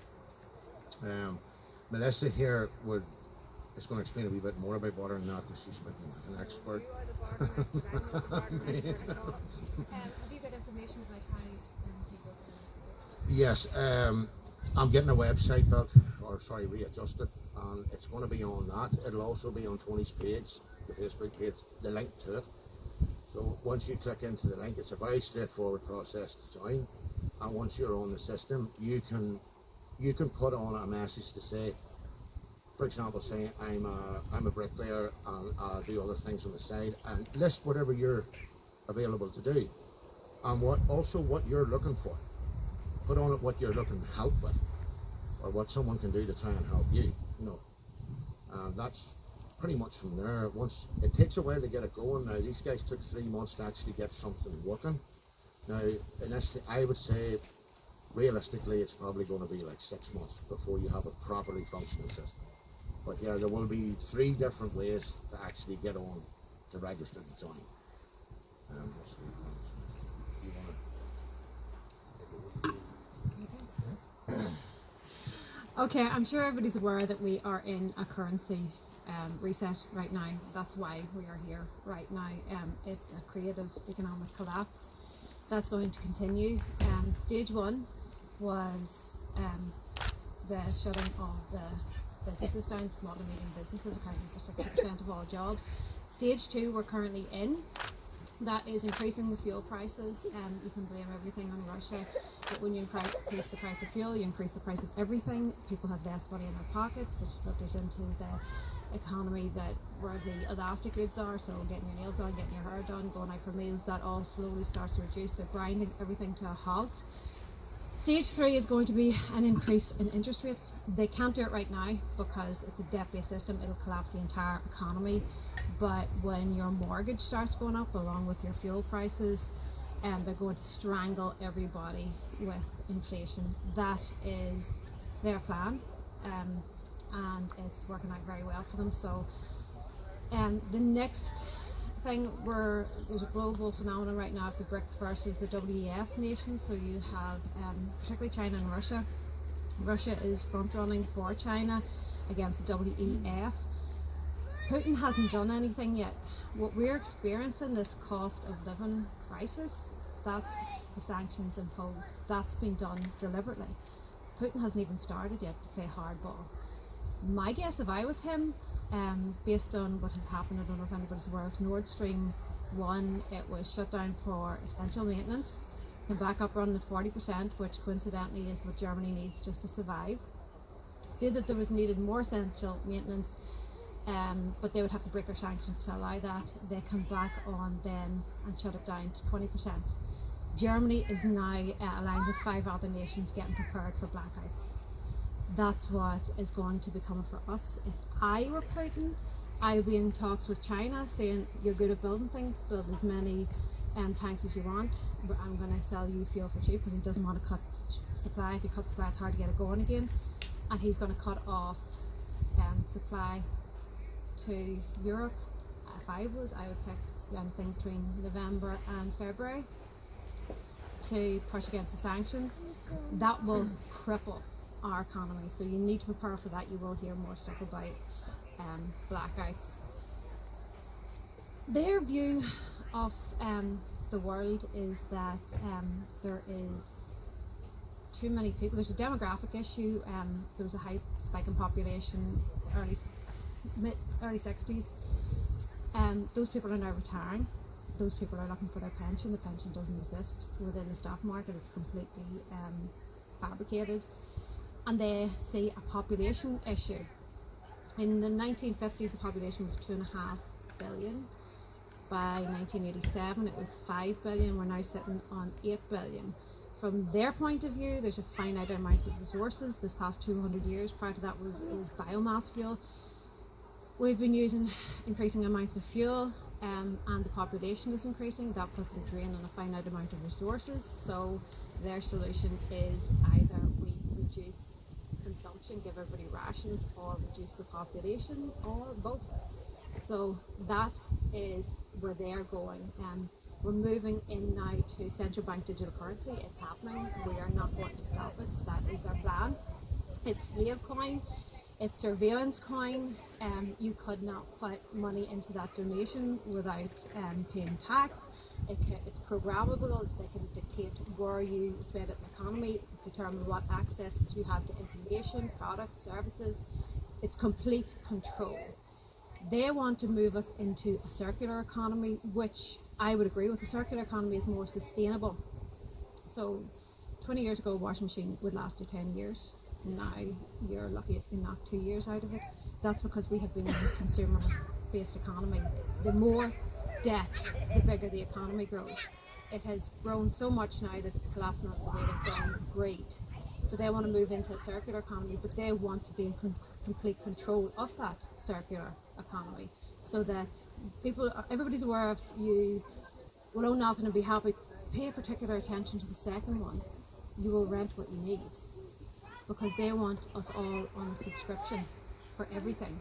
[SPEAKER 5] Melissa here is going to explain a wee bit more about water and that, because she's an expert.
[SPEAKER 3] You are the barber, have you got information about how people can...
[SPEAKER 5] Yes, I'm getting a website built, readjusted, and it's going to be on that. It'll also be on Tony's page, the Facebook page, the link to it. So once you click into the link, it's a very straightforward process to join. And once you're on the system, you can put on a message to say, for example, say I'm a bricklayer and I do other things on the side, and list whatever you're available to do, and what you're looking for. Put on it what you're looking to help with, or what someone can do to try and help you. You know, and that's pretty much from there. Once it takes a while to get it going. Now, these guys took 3 months to actually get something working. Now, initially, I would say, realistically, it's probably going to be like 6 months before you have a properly functioning system. But yeah, there will be 3 different ways to actually get on to register to join. Let's see, do you want to?
[SPEAKER 6] Okay, I'm sure everybody's aware that we are in a currency reset right now. That's why we are here right now. It's a creative economic collapse that's going to continue. Stage 1 was the shutting of the businesses down, small and medium businesses accounting for 60% of all jobs. Stage 2 we're currently in. That is increasing the fuel prices. You can blame everything on Russia, but when you increase the price of fuel, you increase the price of everything. People have less money in their pockets, which filters into the economy where the elastic goods are. So getting your nails on, getting your hair done, going out for meals, that all slowly starts to reduce. They're grinding everything to a halt. Stage 3 is going to be an increase in interest rates. They can't do it right now because it's a debt-based system. It'll collapse the entire economy. But when your mortgage starts going up along with your fuel prices, they're going to strangle everybody with inflation. That is their plan, and it's working out very well for them. So the next thing, there's a global phenomenon right now of the BRICS versus the WEF nations. So you have particularly China and Russia. Russia is front running for China against the WEF. Putin hasn't done anything yet. What we're experiencing, this cost of living crisis, that's the sanctions imposed. That's been done deliberately. Putin hasn't even started yet to play hardball. My guess, if I was him, based on what has happened, I don't know if anybody's aware of Nord Stream 1, it was shut down for essential maintenance, came back up running at 40%, which coincidentally is what Germany needs just to survive. So that there was needed more essential maintenance, but they would have to break their sanctions to allow that. They come back on then and shut it down to 20%. Germany is now aligned with 5 other nations getting prepared for blackouts. That's what is going to be coming for us. If I were Putin, I would be in talks with China saying, you're good at building things, build as many tanks as you want, but I'm going to sell you fuel for cheap, because he doesn't want to cut supply. If you cut supply, it's hard to get it going again. And he's going to cut off supply to Europe. If I was, I would pick anything between November and February to push against the sanctions. That will cripple our economy, so you need to prepare for that. You will hear more stuff about blackouts. Their view of the world is that there is too many people. There's a demographic issue. There was a high spike in population early 60s. Those people are now retiring. Those people are looking for their pension. The pension doesn't exist within the stock market. It's completely fabricated. And they see a population issue. In the 1950s, the population was 2.5 billion. By 1987, it was 5 billion. We're now sitting on 8 billion. From their point of view, there's a finite amount of resources. This past 200 years, prior to that, it was biomass fuel. We've been using increasing amounts of fuel, and the population is increasing. That puts a drain on a finite amount of resources. So their solution is either we reduce consumption, give everybody rations, or reduce the population, or both. So that is where they're going. We're moving in now to central bank digital currency. It's happening. We are not going to stop it. That is their plan. It's slave coin. It's surveillance coin. You could not put money into that donation without paying tax. It's programmable. They can dictate where you spend it in the economy, determine what access you have to information, products, services. It's complete control. They want to move us into a circular economy, which I would agree with. The circular economy is more sustainable. So 20 years ago, a washing machine would last you 10 years. Now you're lucky if you knock 2 years out of it. That's because we have been in a consumer-based economy. The more debt, the bigger the economy grows. It has grown so much now that it's collapsing under the weight of greed. So they want to move into a circular economy, but they want to be in complete control of that circular economy, so that everybody's aware of. You will own nothing and be happy. Pay particular attention to the second one. You will rent what you need, because they want us all on a subscription for everything.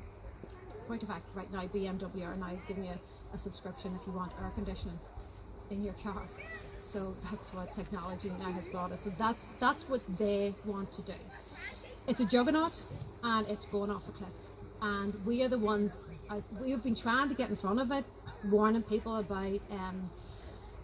[SPEAKER 6] Point of fact, right now BMW are now giving you a subscription if you want air conditioning in your car. So that's what technology now has brought us. So that's what they want to do. It's a juggernaut, and it's going off a cliff. And we are the ones. We have been trying to get in front of it, warning people about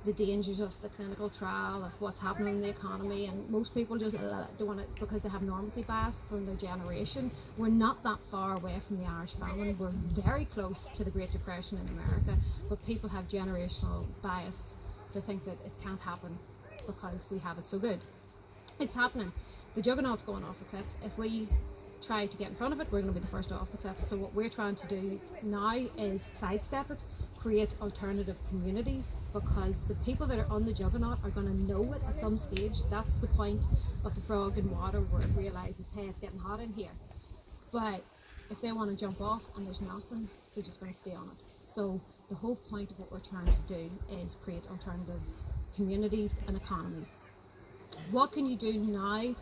[SPEAKER 6] the dangers of the clinical trial, of what's happening in the economy, and most people just don't want it because they have normalcy bias from their generation. We're not that far away from the Irish famine. We're very close to the Great Depression in America, but people have generational bias to think that it can't happen because we have it so good. It's happening. The juggernaut's going off the cliff. If we try to get in front of it, we're going to be the first off the cliff. So what we're trying to do now is sidestep it, create alternative communities, because the people that are on the juggernaut are going to know it at some stage. That's the point of the frog in water, where it realizes, hey, it's getting hot in here. But if they want to jump off and there's nothing, they're just going to stay on it. So the whole point of what we're trying to do is create alternative communities and economies. What can you do now?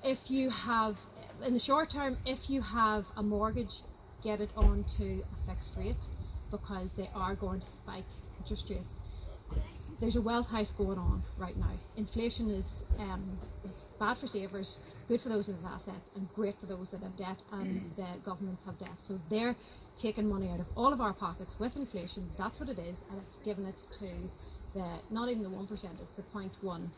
[SPEAKER 6] If you have, in the short term, if you have a mortgage, get it onto a fixed rate, because they are going to spike interest rates. There's a wealth heist going on right now. Inflation is it's bad for savers, good for those that have assets, and great for those that have debt, and the governments have debt. So they're taking money out of all of our pockets with inflation. That's what it is, and it's giving it to the, not even the 1%, it's the 0.1%.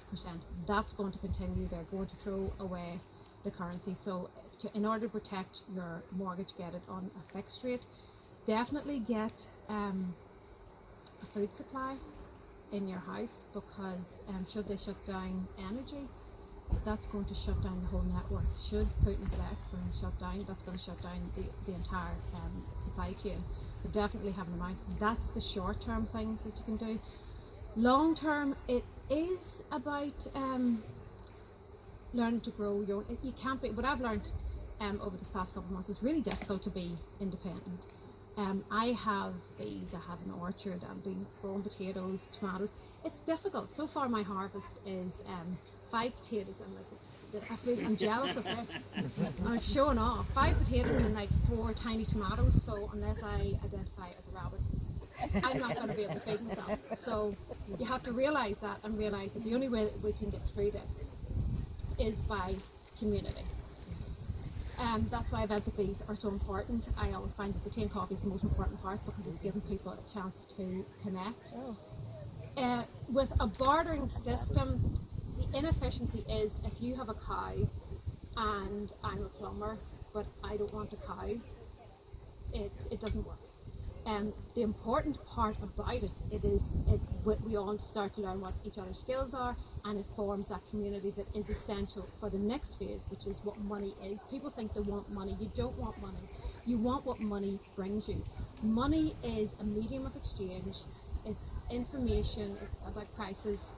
[SPEAKER 6] That's going to continue. They're going to throw away the currency. So in order to protect your mortgage, get it on a fixed rate. Definitely get a food supply in your house, because should they shut down energy, that's going to shut down the whole network. Should Putin flex and shut down, that's going to shut down the entire supply chain. So definitely have an amount. That's the short term things that you can do. Long term, it is about learning to grow your own. You can't be, what I've learned over this past couple of months. It's really difficult to be independent. I have bees, I have an orchard, I've been growing potatoes, tomatoes. It's difficult. So far my harvest is 5 potatoes. I'm jealous of this. I'm showing off. 5 potatoes and like 4 tiny tomatoes, so unless I identify as a rabbit, I'm not going to be able to feed myself. So you have to realise that, and realise that the only way that we can get through this is by community. That's why events like these are so important. I always find that the tea and coffee is the most important part, because it's giving people a chance to connect. With a bartering system, the inefficiency is if you have a cow and I'm a plumber, but I don't want a cow, it doesn't work. The important part about we all start to learn what each other's skills are, and it forms that community that is essential for the next phase, which is what money is. People think they want money. You don't want money. You want what money brings you. Money is a medium of exchange. It's information, it's about prices,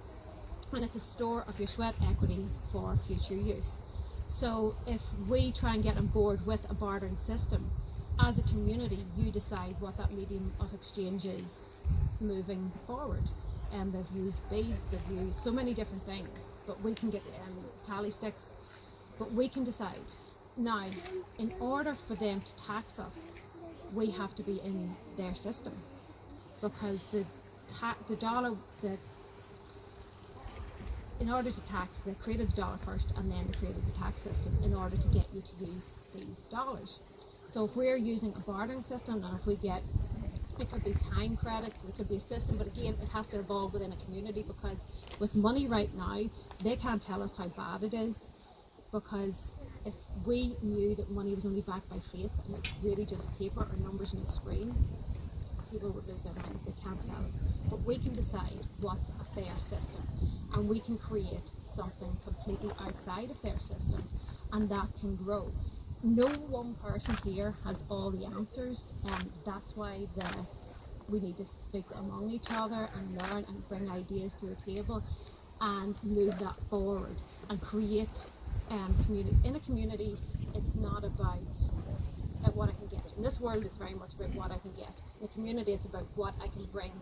[SPEAKER 6] and it's a store of your sweat equity for future use. So if we try and get on board with a bartering system, as a community, you decide what that medium of exchange is moving forward. They've used beads, they've used so many different things, but we can get tally sticks, but we can decide. Now, in order for them to tax us, we have to be in their system, because in order to tax, they created the dollar first, and then they created the tax system in order to get you to use these dollars. So if we're using a bartering system, and if we get, it could be time credits, it could be a system, but again, it has to evolve within a community, because with money right now, they can't tell us how bad it is, because if we knew that money was only backed by faith and it's really just paper or numbers on a screen, people would lose their minds. They can't tell us. But we can decide what's a fair system, and we can create something completely outside of their system, and that can grow. No one person here has all the answers, and that's why we need to speak among each other and learn and bring ideas to the table and move that forward and create community. In a community, it's not about what I can get. In this world, it's very much about what I can get. In the community, it's about what I can bring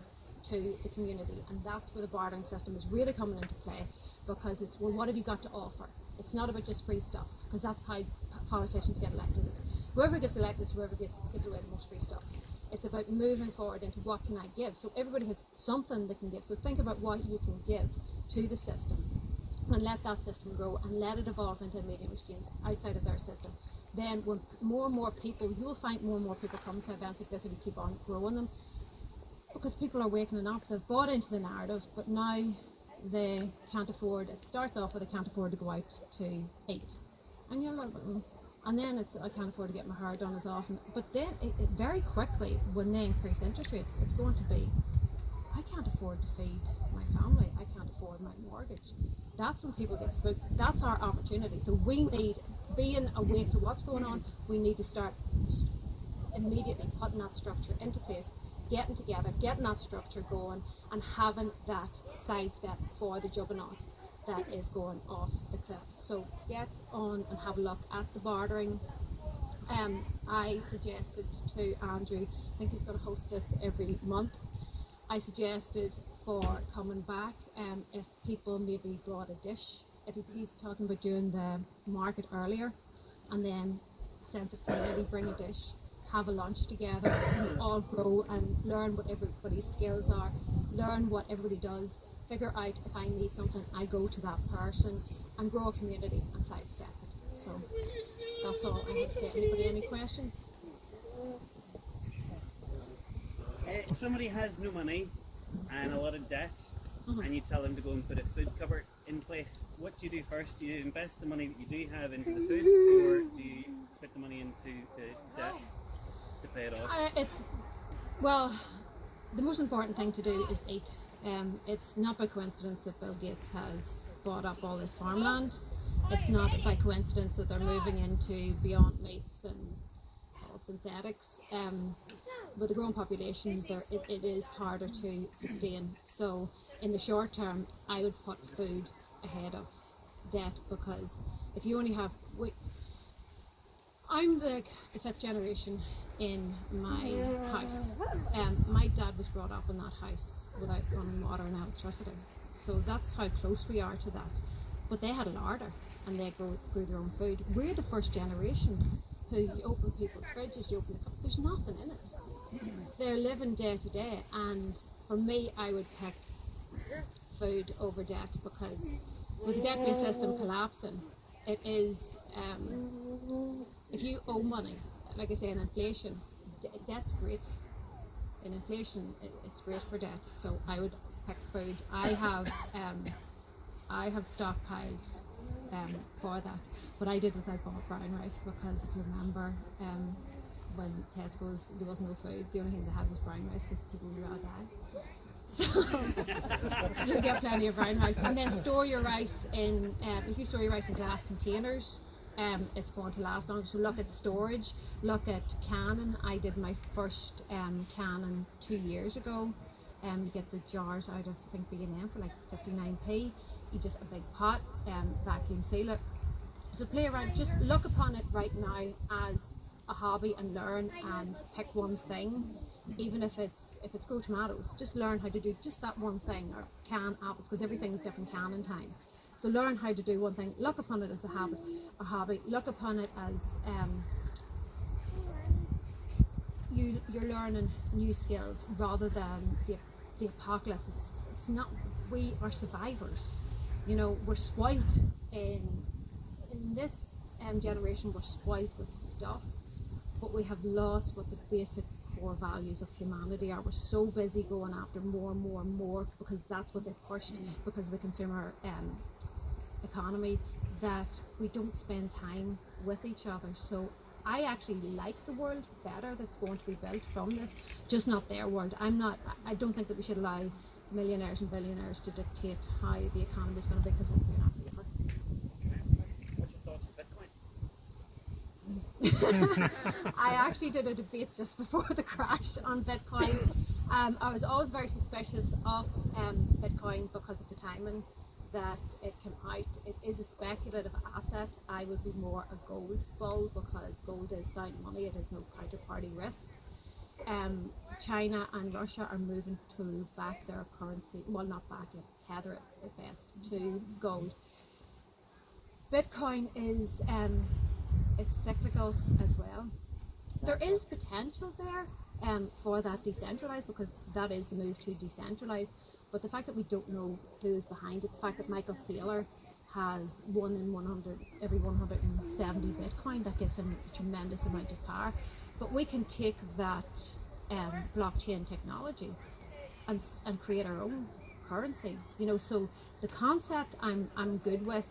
[SPEAKER 6] to the community, and that's where the bartering system is really coming into play, because it's, well, what have you got to offer? It's not about just free stuff, because that's how politicians get elected. It's whoever gets elected is whoever gives away the most free stuff. It's about moving forward into what can I give. So everybody has something they can give. So think about what you can give to the system, and let that system grow, and let it evolve into a medium exchange outside of their system. Then when more and more people, you'll find more and more people come to events like this if we keep on growing them, because people are waking up. They've bought into the narrative, but now they can't afford, it starts off with they can't afford to go out to eat, and you're like, and then it's, I can't afford to get my hair done as often. But then it very quickly, when they increase interest rates, it's going to be, I can't afford to feed my family, I can't afford my mortgage. That's when people get spooked. That's our opportunity. So we need, being awake to what's going on, we need to start immediately putting that structure into place, getting together, getting that structure going, and having that sidestep for the juggernaut that is going off the cliff. So get on and have a look at the bartering. I suggested to Andrew, I think he's going to host this every month, I suggested for coming back, if people maybe brought a dish, if he's talking about doing the market earlier, and then sense of community, bring a dish, have a lunch together, and all grow and learn what everybody's skills are, learn what everybody does, figure out if I need something, I go to that person, and grow a community and sidestep it. So that's all I have to say. Anybody any questions?
[SPEAKER 4] If somebody has no money and a lot of debt, and you tell them to go and put a food cupboard in place, what do you do first? Do you invest the money that you do have into the food, or do you put the money into the debt to pay it off?
[SPEAKER 6] Well, the most important thing to do is eat. It's not by coincidence that Bill Gates has bought up all this farmland. It's not by coincidence that they're moving into Beyond Meats and all synthetics. With a growing population, it is harder to sustain. So in the short term, I would put food ahead of debt, because if you only have, I'm the fifth generation in my house. My dad was brought up in that house without running water and electricity. So that's how close we are to that. But they had a larder and they grew their own food. We're the first generation who, you open people's fridges, you open the cup, there's nothing in it. They're living day to day, and for me, I would pick food over debt, because with the debt-based system collapsing, it is, if you owe money, like I say, in inflation, debt's great. In inflation, it's great for debt. So I would pick food. I have stockpiled for that. What I did was I bought brown rice, because if you remember, when Tesco's, there was no food. The only thing they had was brown rice, because people would rather die. So you get plenty of brown rice, and then store your rice in. If you store your rice in glass containers, it's going to last longer. So look at storage. Look at canning. I did my first canning 2 years ago. You get the jars out of, I think, B&M for like 59p. You just a big pot, vacuum seal it. So play around. Just look upon it right now as a hobby and learn, and pick one thing. Even if it's grow tomatoes, just learn how to do just that one thing, or can apples, because everything's different canning times. So learn how to do one thing. Look upon it as a habit, a hobby. Look upon it as you're learning new skills rather than the apocalypse. It's not. We are survivors. You know, we're spoilt in this generation. We're spoilt with stuff, but we have lost what the basic core values of humanity are. We're so busy going after more and more and more, because that's what they pushed, because of the consumer economy, that we don't spend time with each other. So I actually like the world better that's going to be built from this, just not their world. I don't think that we should allow millionaires and billionaires to dictate how the economy is going to be, because we're in our favour.
[SPEAKER 2] What's your thoughts on Bitcoin?
[SPEAKER 6] I actually did a debate just before the crash on Bitcoin. I was always very suspicious of Bitcoin because of the timing that it came out. It is a speculative asset. I would be more a gold bull, because gold is sound money. It has no counterparty risk. China and Russia are moving to back their currency, well, not back it, tether it at best to gold. Bitcoin is it's cyclical as well. There is potential there for that decentralized, because that is the move to decentralize. But the fact that we don't know who is behind it, the fact that Michael Saylor has 1 in 100, every 170 Bitcoin, that gives him a tremendous amount of power. But we can take that blockchain technology and create our own currency. You know, so the concept I'm good with,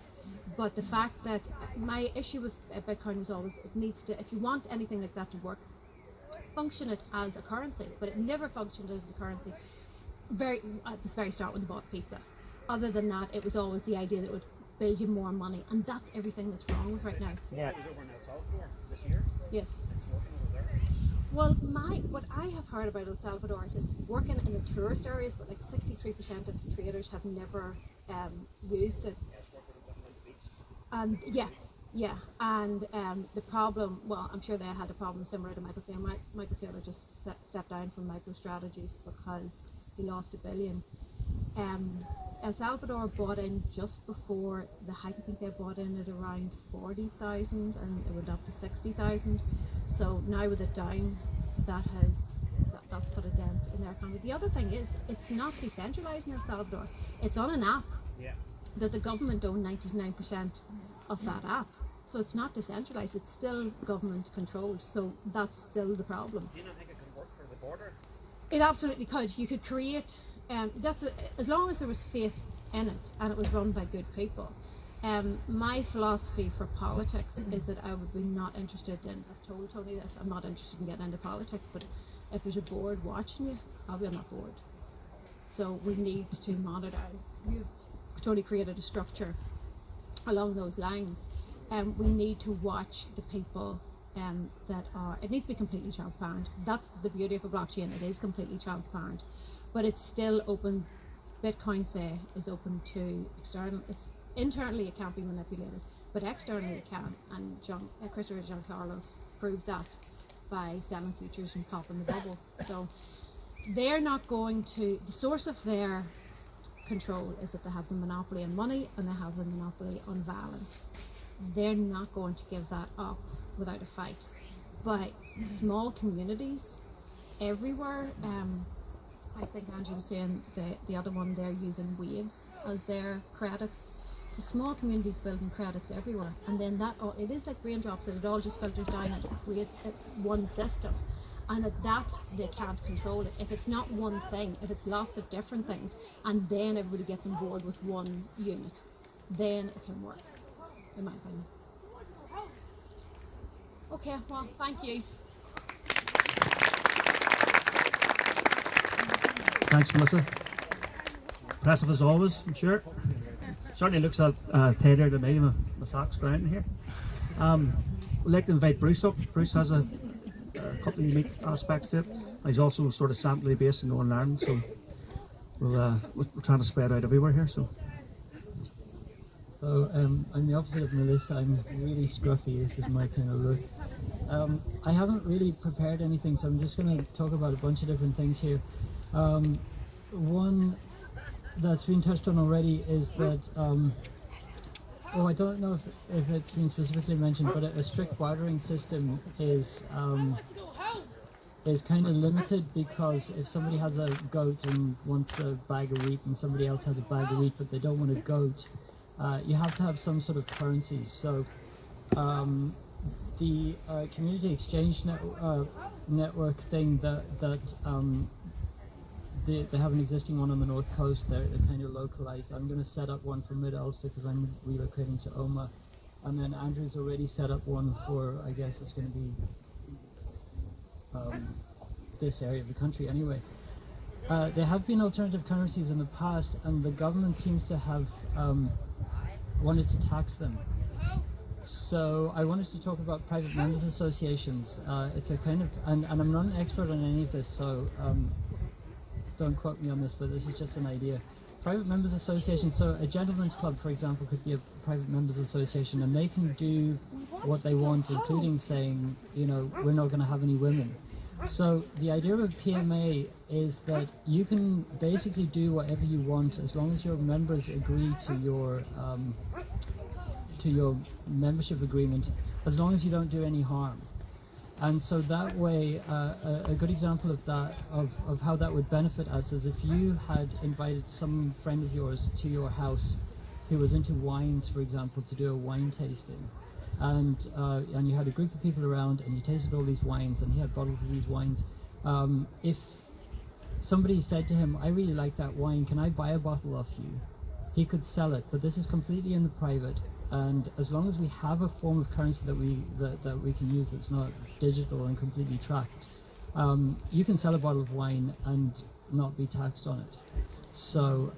[SPEAKER 6] but the fact that my issue with Bitcoin was always, it needs to, if you want anything like that to work, function it as a currency. But it never functioned as a currency at the very start when they bought pizza. Other than that, it was always the idea that it would build you more money, and that's everything that's wrong with right now.
[SPEAKER 2] Yeah. It was over in El Salvador this year.
[SPEAKER 6] Yes.
[SPEAKER 2] It's working over there.
[SPEAKER 6] Well, what I have heard about El Salvador is it's working in the tourist areas, but like 63% of traders have never used it.
[SPEAKER 2] Yeah, it's working on the beach.
[SPEAKER 6] And yeah, and the problem, well, I'm sure they had a problem similar to Michael Saylor. Michael Saylor just stepped down from MicroStrategies because he lost $1 billion. El Salvador bought in just before the hype. I think they bought in at around 40,000, and it went up to 60,000. So now with it down, that's put a dent in their economy. The other thing is, it's not decentralized in El Salvador. It's on an app that the government own 99% of that app. So it's not decentralized. It's still government controlled. So that's still the problem.
[SPEAKER 2] Do you not think it can work for the border?
[SPEAKER 6] It absolutely could. You could create. As long as there was faith in it and it was run by good people. My philosophy for politics is that I would be not interested in, I've told Tony this, I'm not interested in getting into politics, but if there's a board watching you, I'll be on that board. So we need to monitor. Tony created a structure along those lines. We need to watch the people that are, it needs to be completely transparent. That's the beauty of a blockchain, it is completely transparent. But it's still open. Bitcoin, say, is open to external. It's internally, it can't be manipulated. but externally you can. And Christopher John Carlos proved that by selling futures and popping the bubble. So they're not going to, the source of their control is that they have the monopoly on money and they have the monopoly on violence. They're not going to give that up without a fight. But small communities everywhere, I think Andrew was saying the other one, they're using waves as their credits. So small communities building credits everywhere, and then it is like raindrops, and it all just filters down and it creates one system. And at that, they can't control it. If it's not one thing, if it's lots of different things, and then everybody gets on board with one unit, then it can work, in my opinion. Okay, well, thank you.
[SPEAKER 2] Thanks, Melissa. Impressive as always, I'm sure. Certainly looks tailored to me, my socks ground here. We'd like to invite Bruce up. Bruce has a couple of unique aspects to it. He's also sort of sampling based in Northern Ireland, so we're trying to spread out everywhere here. So
[SPEAKER 7] I'm the opposite of Melissa. I'm really scruffy. This is my kind of look. I haven't really prepared anything, so I'm just going to talk about a bunch of different things here. One that's been touched on already is that, I don't know if it's been specifically mentioned, but a strict bartering system is kind of limited, because if somebody has a goat and wants a bag of wheat and somebody else has a bag of wheat but they don't want a goat, you have to have some sort of currency. So the community exchange network thing they have an existing one on the north coast. They're kind of localized. I'm going to set up one for Mid-Ulster because I'm relocating to Oma, and then Andrew's already set up one for, I guess it's going to be this area of the country anyway. There have been alternative currencies in the past, and the government seems to have wanted to tax them. So I wanted to talk about private members associations. It's a kind of, and I'm not an expert on any of this, so don't quote me on this, but this is just an idea. Private members associations, so a gentleman's club, for example, could be a private members association, and they can do what they want, including saying, we're not going to have any women. So the idea of a PMA is that you can basically do whatever you want as long as your members agree to your membership agreement, as long as you don't do any harm. And so that way, a good example of that, of how that would benefit us, is if you had invited some friend of yours to your house who was into wines, for example, to do a wine tasting, and you had a group of people around and you tasted all these wines and he had bottles of these wines. If somebody said to him, I really like that wine, can I buy a bottle off you? He could sell it, but this is completely in the private. And as long as we have a form of currency that we can use that's not digital and completely tracked, you can sell a bottle of wine and not be taxed on it. So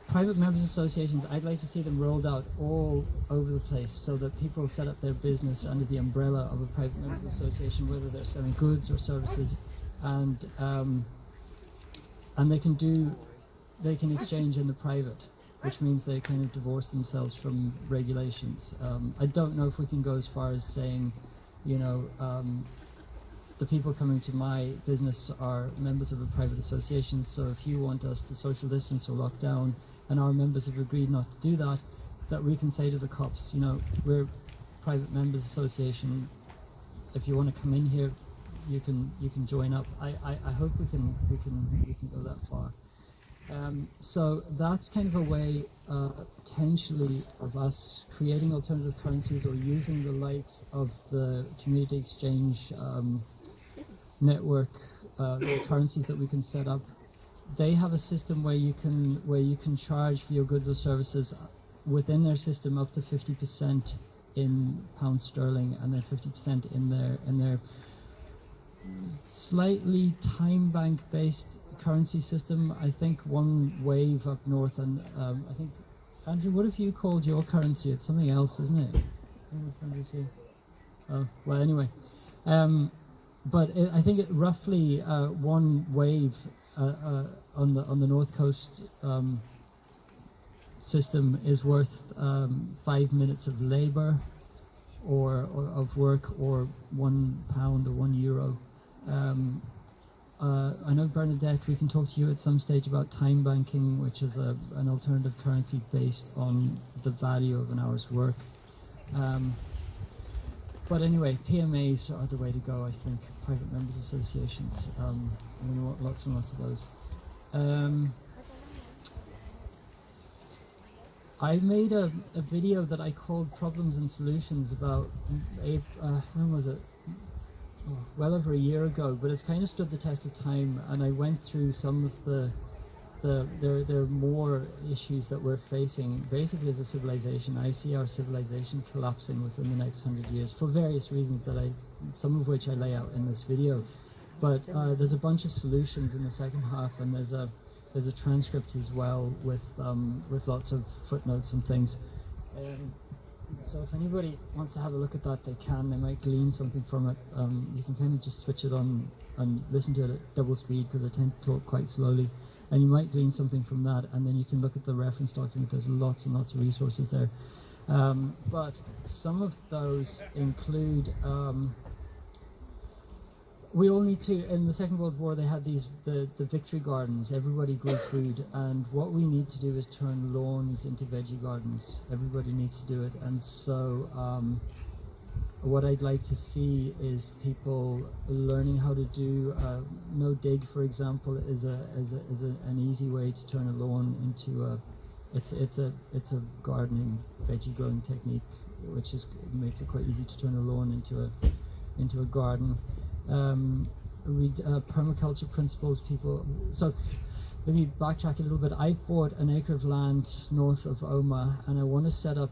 [SPEAKER 7] private members associations, I'd like to see them rolled out all over the place so that people set up their business under the umbrella of a private members association, whether they're selling goods or services, and they can exchange in the private, which means they kind of divorce themselves from regulations. I don't know if we can go as far as saying, the people coming to my business are members of a private association, so if you want us to social distance or lock down, and our members have agreed not to do that, that we can say to the cops, we're private members association, if you want to come in here, you can join up. I hope we can go that far. So that's kind of a way, potentially, of us creating alternative currencies or using the likes of the community exchange network currencies that we can set up. They have a system where you can charge for your goods or services within their system up to 50% in pounds sterling, and then 50% in their slightly time bank based currency system. I think one wave up north, and I think, Andrew, what have you called your currency? It's something else, isn't it? Oh, well, anyway. But I think roughly one wave on the north coast system is worth 5 minutes of labor or of work, or £1 or €1. I know, Bernadette, we can talk to you at some stage about time banking, which is an alternative currency based on the value of an hour's work. But anyway, PMAs are the way to go, I think. Private members associations. We want lots and lots of those. I made a video that I called Problems and Solutions about, when was it? Oh, well over a year ago, but it's kind of stood the test of time, and I went through some of there are more issues that we're facing. Basically, as a civilization, I see our civilization collapsing within the next 100 years for various reasons some of which I lay out in this video. But there's a bunch of solutions in the second half, and there's a transcript as well with lots of footnotes and things. So if anybody wants to have a look at that, they can. They might glean something from it. You can kind of just switch it on and listen to it at double speed, because I tend to talk quite slowly. And you might glean something from that, and then you can look at the reference document. There's lots and lots of resources there. But some of those include, we all need to, in the Second World War, they had the victory gardens. Everybody grew food, and what we need to do is turn lawns into veggie gardens. Everybody needs to do it. And so what I'd like to see is people learning how to do no dig, for example, is an easy way to turn a lawn into it's a gardening veggie growing technique, which makes it quite easy to turn a lawn into a garden. Read permaculture principles. People. So let me backtrack a little bit. I bought an acre of land north of Oma, and I want to set up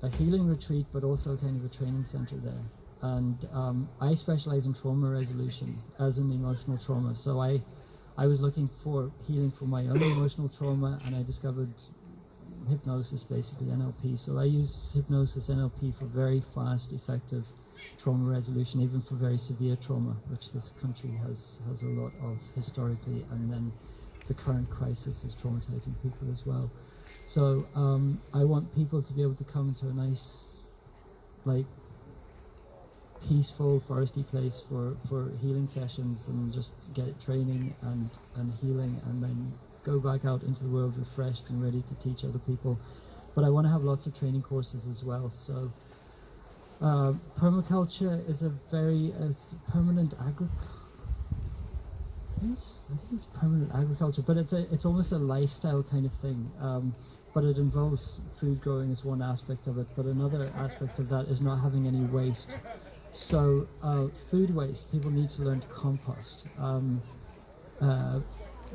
[SPEAKER 7] a healing retreat, but also kind of a training center there. And I specialize in trauma resolution, as in emotional trauma. So I was looking for healing for my own emotional trauma, and I discovered hypnosis, basically NLP. So I use hypnosis, NLP, for very fast, effective trauma resolution, even for very severe trauma, which this country has a lot of historically, and then the current crisis is traumatizing people as well. So I want people to be able to come into a nice, like, peaceful, foresty place for healing sessions, and just get training and healing, and then go back out into the world refreshed and ready to teach other people. But I want to have lots of training courses as well. So permaculture is permanent agriculture. I think it's permanent agriculture, but it's almost a lifestyle kind of thing. But it involves food growing as one aspect of it, but another aspect of that is not having any waste. So food waste, people need to learn to compost.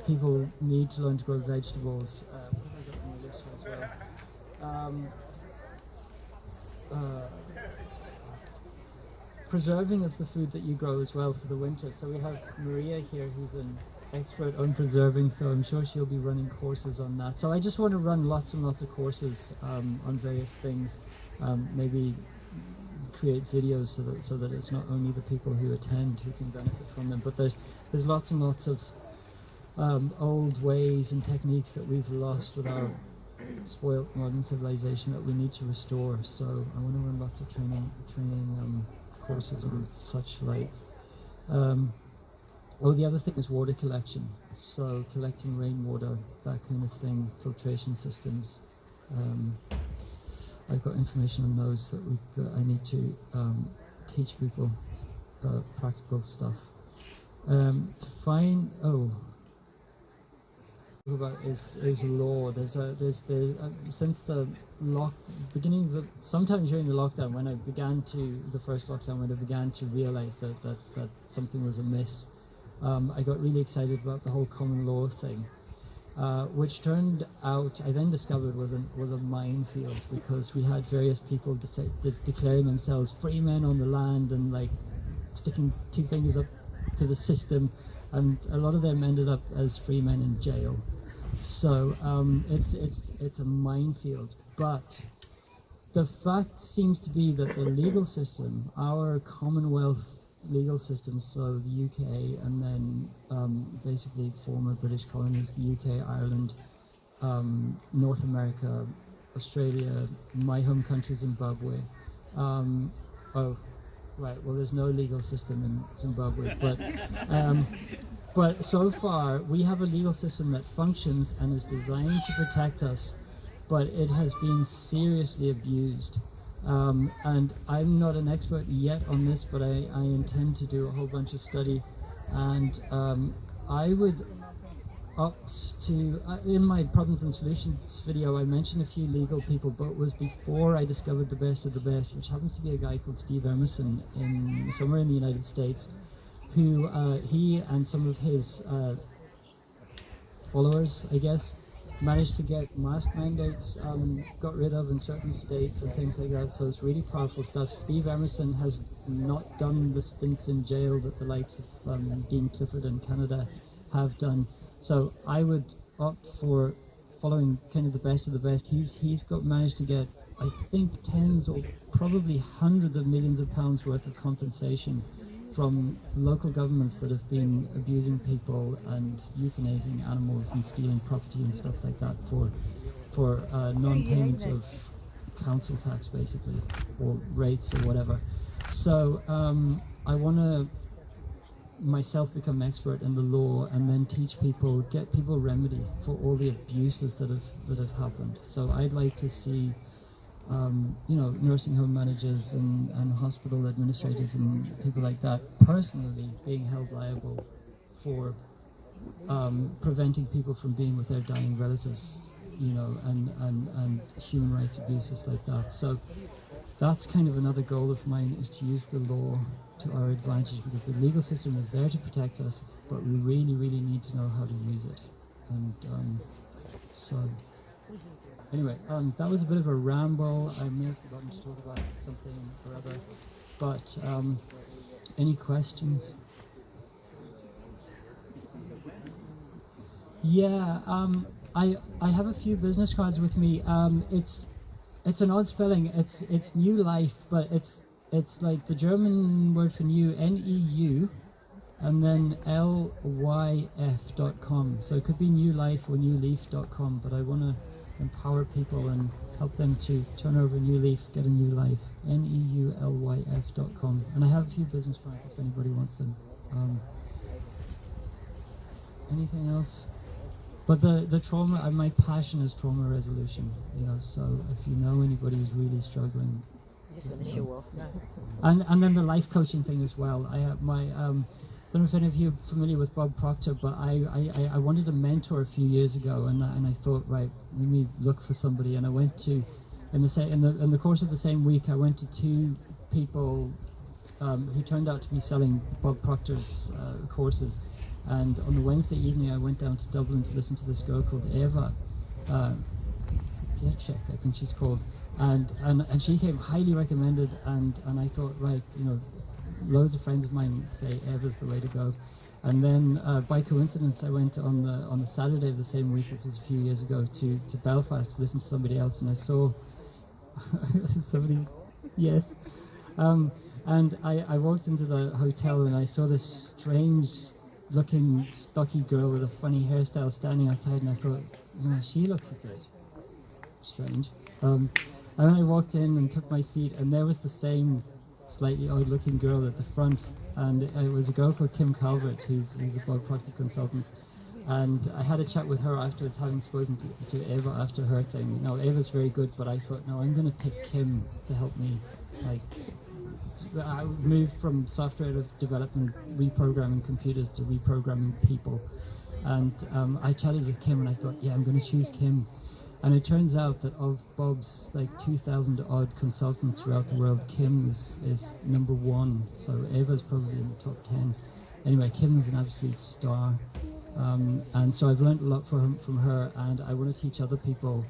[SPEAKER 7] People need to learn to grow vegetables. What have I got on the list as well? Preserving of the food that you grow as well for the winter. So we have Maria here, who's an expert on preserving, so I'm sure she'll be running courses on that. So I just want to run lots and lots of courses on various things, maybe create videos so that it's not only the people who attend who can benefit from them, but there's lots and lots of old ways and techniques that we've lost with our spoiled modern civilization that we need to restore. So I want to run lots of training courses on such like. The other thing is water collection. So collecting rainwater, that kind of thing, filtration systems. I've got information on those that I need to teach people practical stuff. About is law. Since the sometime during the lockdown, when the first lockdown, when I began to realize that something was amiss, I got really excited about the whole common law thing, which turned out, I then discovered, was a minefield, because we had various people declaring themselves free men on the land and like sticking two fingers up to the system, and a lot of them ended up as free men in jail. So it's a minefield. But the fact seems to be that the legal system, our Commonwealth legal system, so the UK and then basically former British colonies, the UK, Ireland, North America, Australia, my home country, Zimbabwe. Oh, right. Well, there's no legal system in Zimbabwe, but so far we have a legal system that functions and is designed to protect us, but it has been seriously abused. And I'm not an expert yet on this, but I intend to do a whole bunch of study, and I would opt to, in my problems and solutions video, I mentioned a few legal people, but it was before I discovered the best of the best, which happens to be a guy called Steve Emerson somewhere in the United States, who he and some of his followers, I guess, managed to get mask mandates got rid of in certain states and things like that. So it's really powerful stuff. Steve Emerson has not done the stints in jail that the likes of Dean Clifford in Canada have done. So I would opt for following kind of the best of the best. He's managed to get, I think, tens or probably hundreds of millions of pounds worth of compensation from local governments that have been abusing people and euthanizing animals and stealing property and stuff like that for non-payment of council tax, basically, or rates or whatever. So I want to myself become expert in the law and then teach people, get people remedy for all the abuses that have happened. So I'd like to see nursing home managers and hospital administrators and people like that personally being held liable for preventing people from being with their dying relatives, and human rights abuses like that. So that's kind of another goal of mine, is to use the law to our advantage, because the legal system is there to protect us, but we really, really need to know how to use it. And so anyway, that was a bit of a ramble. I may have forgotten to talk about something or other, but any questions? Yeah, I have a few business cards with me. It's an odd spelling. It's New Life, but it's like the German word for new, NEU, and then LYF.com. So it could be New Life or newleaf.com, but I want to empower people and help them to turn over a new leaf, get a new life. NEULYF.com. And I have a few business cards if anybody wants them. Anything else? But the trauma, my passion is trauma resolution, so if you know anybody who's really struggling. And then the life coaching thing as well. I have my, I don't know if any of you are familiar with Bob Proctor, but I wanted a mentor a few years ago, and I thought, right, let me look for somebody, and I went to, in the course of the same week, I went to two people who turned out to be selling Bob Proctor's courses. And on the Wednesday evening, I went down to Dublin to listen to this girl called Eva Pieczek, I think she's called, and she came highly recommended, and I thought, right, loads of friends of mine say Eva's the way to go. And then by coincidence, I went on the Saturday of the same week, this was a few years ago, to Belfast to listen to somebody else, and I saw somebody, yes, and I walked into the hotel and I saw this strange looking stocky girl with a funny hairstyle standing outside, and I thought, she looks a bit strange. And then I walked in and took my seat, and there was the same slightly odd looking girl at the front, and it was a girl called Kim Calvert, who's a Bob Proctor consultant. And I had a chat with her afterwards, having spoken to Eva after her thing. Now, Eva's very good, but I thought, no, I'm going to pick Kim to help me, I moved from software development, reprogramming computers, to reprogramming people. And I chatted with Kim, and I thought, yeah, I'm going to choose Kim. And it turns out that of Bob's 2,000 odd consultants throughout the world, Kim is number one. So Eva's probably in the top 10. Anyway, Kim is an absolute star. And so I've learned a lot from her, and I want to teach other people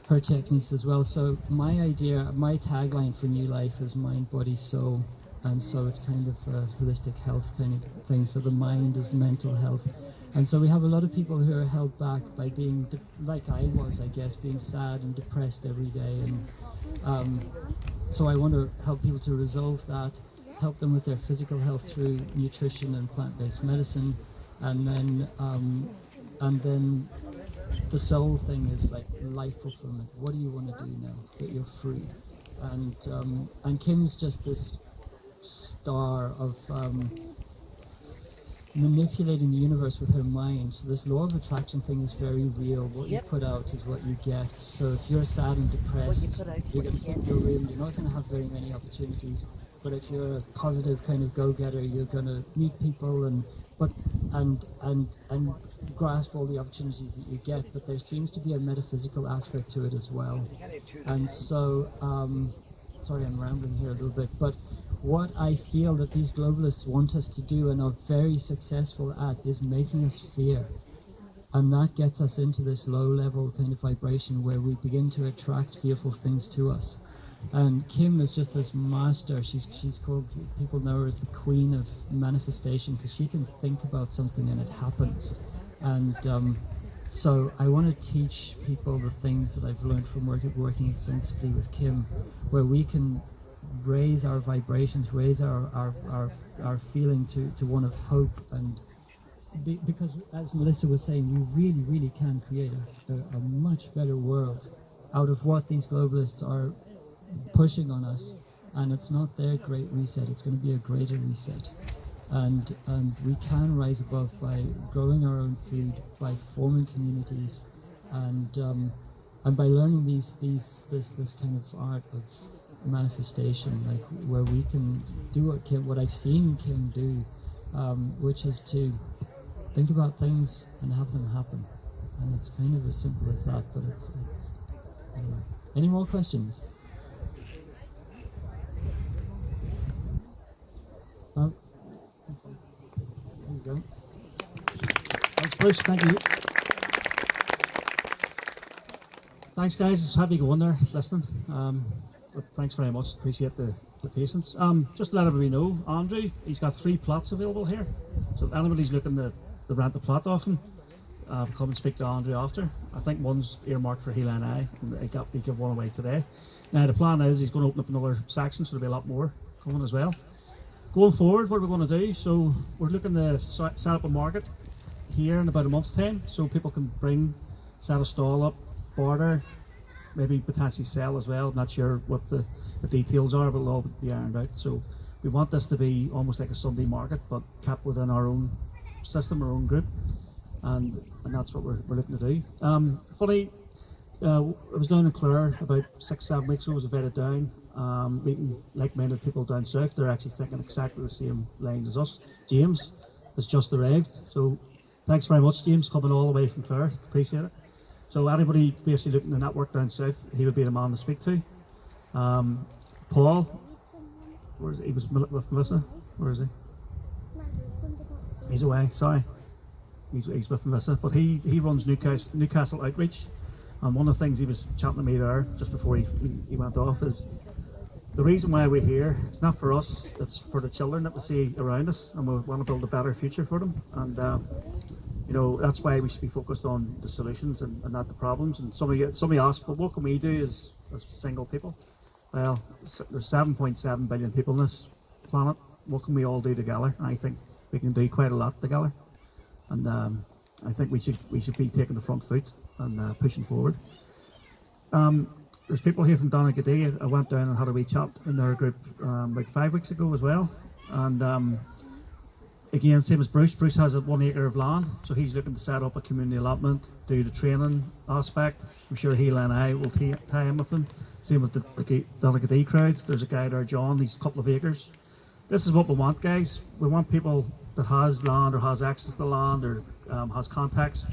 [SPEAKER 7] her techniques as well. So my tagline for New Life is mind, body, soul. And so it's kind of a holistic health kind of thing. So the mind is mental health. And so we have a lot of people who are held back by being, like I was, I guess, being sad and depressed every day. And so I want to help people to resolve that, help them with their physical health through nutrition and plant-based medicine, and then the soul thing is like life fulfillment. What do you want to do now that you're free? And Kim's just this star of manipulating the universe with her mind. So this law of attraction thing is very real. What you put out is what you get. So if you're sad and depressed, you're going to sit in your room. You're not going to have very many opportunities. But if you're a positive kind of go-getter, you're going to meet people and grasp all the opportunities that you get. But there seems to be a metaphysical aspect to it as well. And so, sorry, I'm rambling here a little bit, but what I feel that these globalists want us to do and are very successful at is making us fear. And that gets us into this low level kind of vibration where we begin to attract fearful things to us. And Kim is just this master. She's called, people know her as the queen of manifestation, because she can think about something and it happens. And so I want to teach people the things that I've learned from working extensively with Kim, where we can raise our vibrations, raise our feeling to one of hope, and because as Melissa was saying, we really can create a much better world out of what these globalists are pushing on us. And it's not their great reset, it's going to be a greater reset. And we can rise above by growing our own food, by forming communities, and by learning this kind of art of manifestation, like where we can do what I've seen Kim do, which is to think about things and have them happen. And it's kind of as simple as that, but it's anyway. Any more questions? Oh. There you go.
[SPEAKER 2] Thanks, Bruce. Thank you. Thanks, guys. It's happy going there listening. But thanks very much. Appreciate the patience. Just to let everybody know, Andrew, he's got 3 plots available here. So if anybody's looking to rent the plot off him, come and speak to Andrew after. I think one's earmarked for Hela and I, and he gave one away today. Now the plan is he's going to open up another section, so there'll be a lot more coming as well. Going forward, what we're going to do, so we're looking to set up a market here in about a month's time, so people can set a stall up, barter, maybe potentially sell as well. I'm not sure what the details are, but it'll all be ironed out. So we want this to be almost like a Sunday market, but kept within our own system, our own group, and that's what we're looking to do. Funny, I was down in Clare about 6-7 weeks ago. I was invited down, meeting like-minded people down south. They're actually thinking exactly the same lines as us. James has just arrived, so thanks very much, James, coming all the way from Clare. Appreciate it. So anybody basically looking to network down south, he would be the man to speak to. Paul, where is he? He was with Melissa. Where is he? He's away. Sorry, he's with Melissa. But he runs Newcastle Outreach, and one of the things he was chatting to me there just before he went off is the reason why we're here. It's not for us. It's for the children that we see around us, and we want to build a better future for them. And you know, that's why we should be focused on the solutions and not the problems. And somebody asked, but what can we do as single people? Well, there's 7.7 billion people on this planet. What can we all do together? And I think we can do quite a lot together. And I think we should be taking the front foot and pushing forward. There's people here from Donegal. I went down and had a wee chat in their group about 5 weeks ago as well. And again, same as Bruce. Bruce has 1 acre of land, so he's looking to set up a community allotment, do the training aspect. I'm sure Hela and I will tie in with them. Same with the Donegal crowd. There's a guy there, John. He's a couple of acres. This is what we want, guys. We want people that has land or has access to land or has contacts.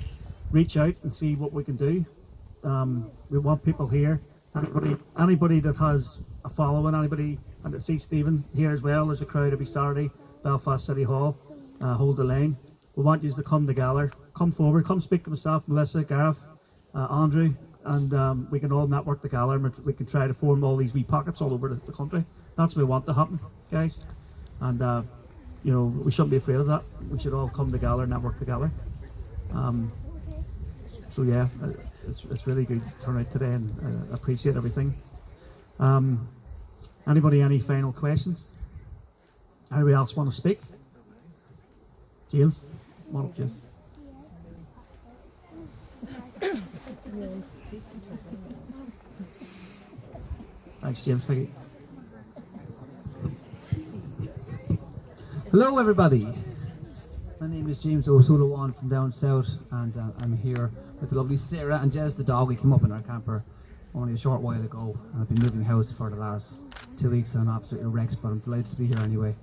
[SPEAKER 2] Reach out and see what we can do. We want people here. Anybody that has a following, anybody, and I see Stephen here as well. There's a crowd every Saturday, Belfast City Hall. Hold the line. We want you to come together, come forward, come speak to myself, Melissa, Gareth, Andrew, and we can all network together. And we can try to form all these wee pockets all over the country. That's what we want to happen, guys. And you know, we shouldn't be afraid of that. We should all come together, network together. So yeah, it's really good turnout today, and appreciate everything. Anybody, any final questions? Anybody else want to speak? James? Come on up, James. Thanks, James. Thank you.
[SPEAKER 8] Hello everybody, my name is James O'Sullivan from down south, and I'm here with the lovely Sarah and Jez the dog. We came up in our camper only a short while ago, and I've been moving house for the last 2 weeks and I'm absolutely wrecked, but I'm delighted to be here anyway.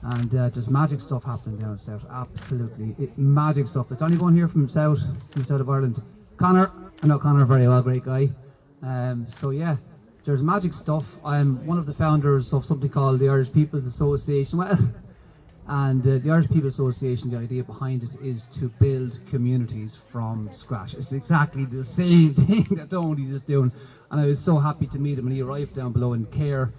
[SPEAKER 8] And there's magic stuff happening down south, absolutely magic stuff. It's only going here from south of Ireland. Connor, I know Connor very well, great guy. So yeah, there's magic stuff. I'm one of the founders of something called the Irish People's Association. And the Irish People Association, the idea behind it is to build communities from scratch. It's exactly the same thing that Tony is doing, and I was so happy to meet him when he arrived down below in Care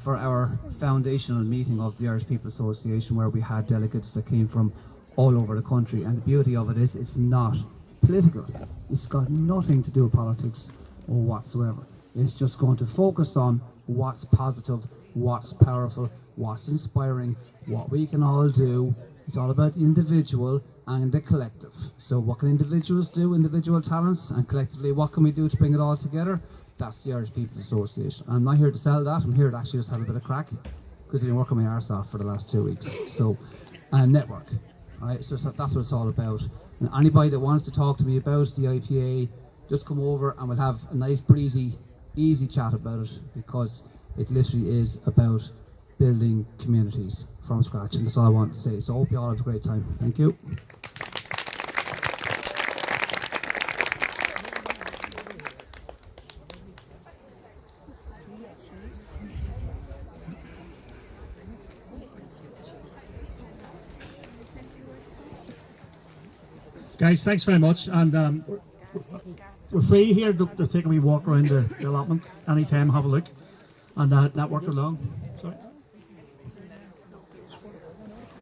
[SPEAKER 8] for our foundational meeting of the Irish People Association, where we had delegates that came from all over the country. And the beauty of it is it's not political. It's got nothing to do with politics or whatsoever. It's just going to focus on what's positive, what's powerful, what's inspiring, what we can all do. It's all about the individual and the collective. So what can individuals do, individual talents, and collectively what can we do to bring it all together? That's the Irish People's Association. I'm not here to sell that, I'm here to actually just have a bit of crack, because I've been working my arse off for the last 2 weeks. So, and network. Alright, so that's what it's all about. And anybody that wants to talk to me about the IPA, just come over and we'll have a nice breezy, easy chat about it, because it literally is about building communities from scratch, and that's all I want to say. So I hope you all have a great time. Thank you.
[SPEAKER 2] Guys, thanks very much. And we're free here to take a wee walk around the allotment anytime, have a look, and network along.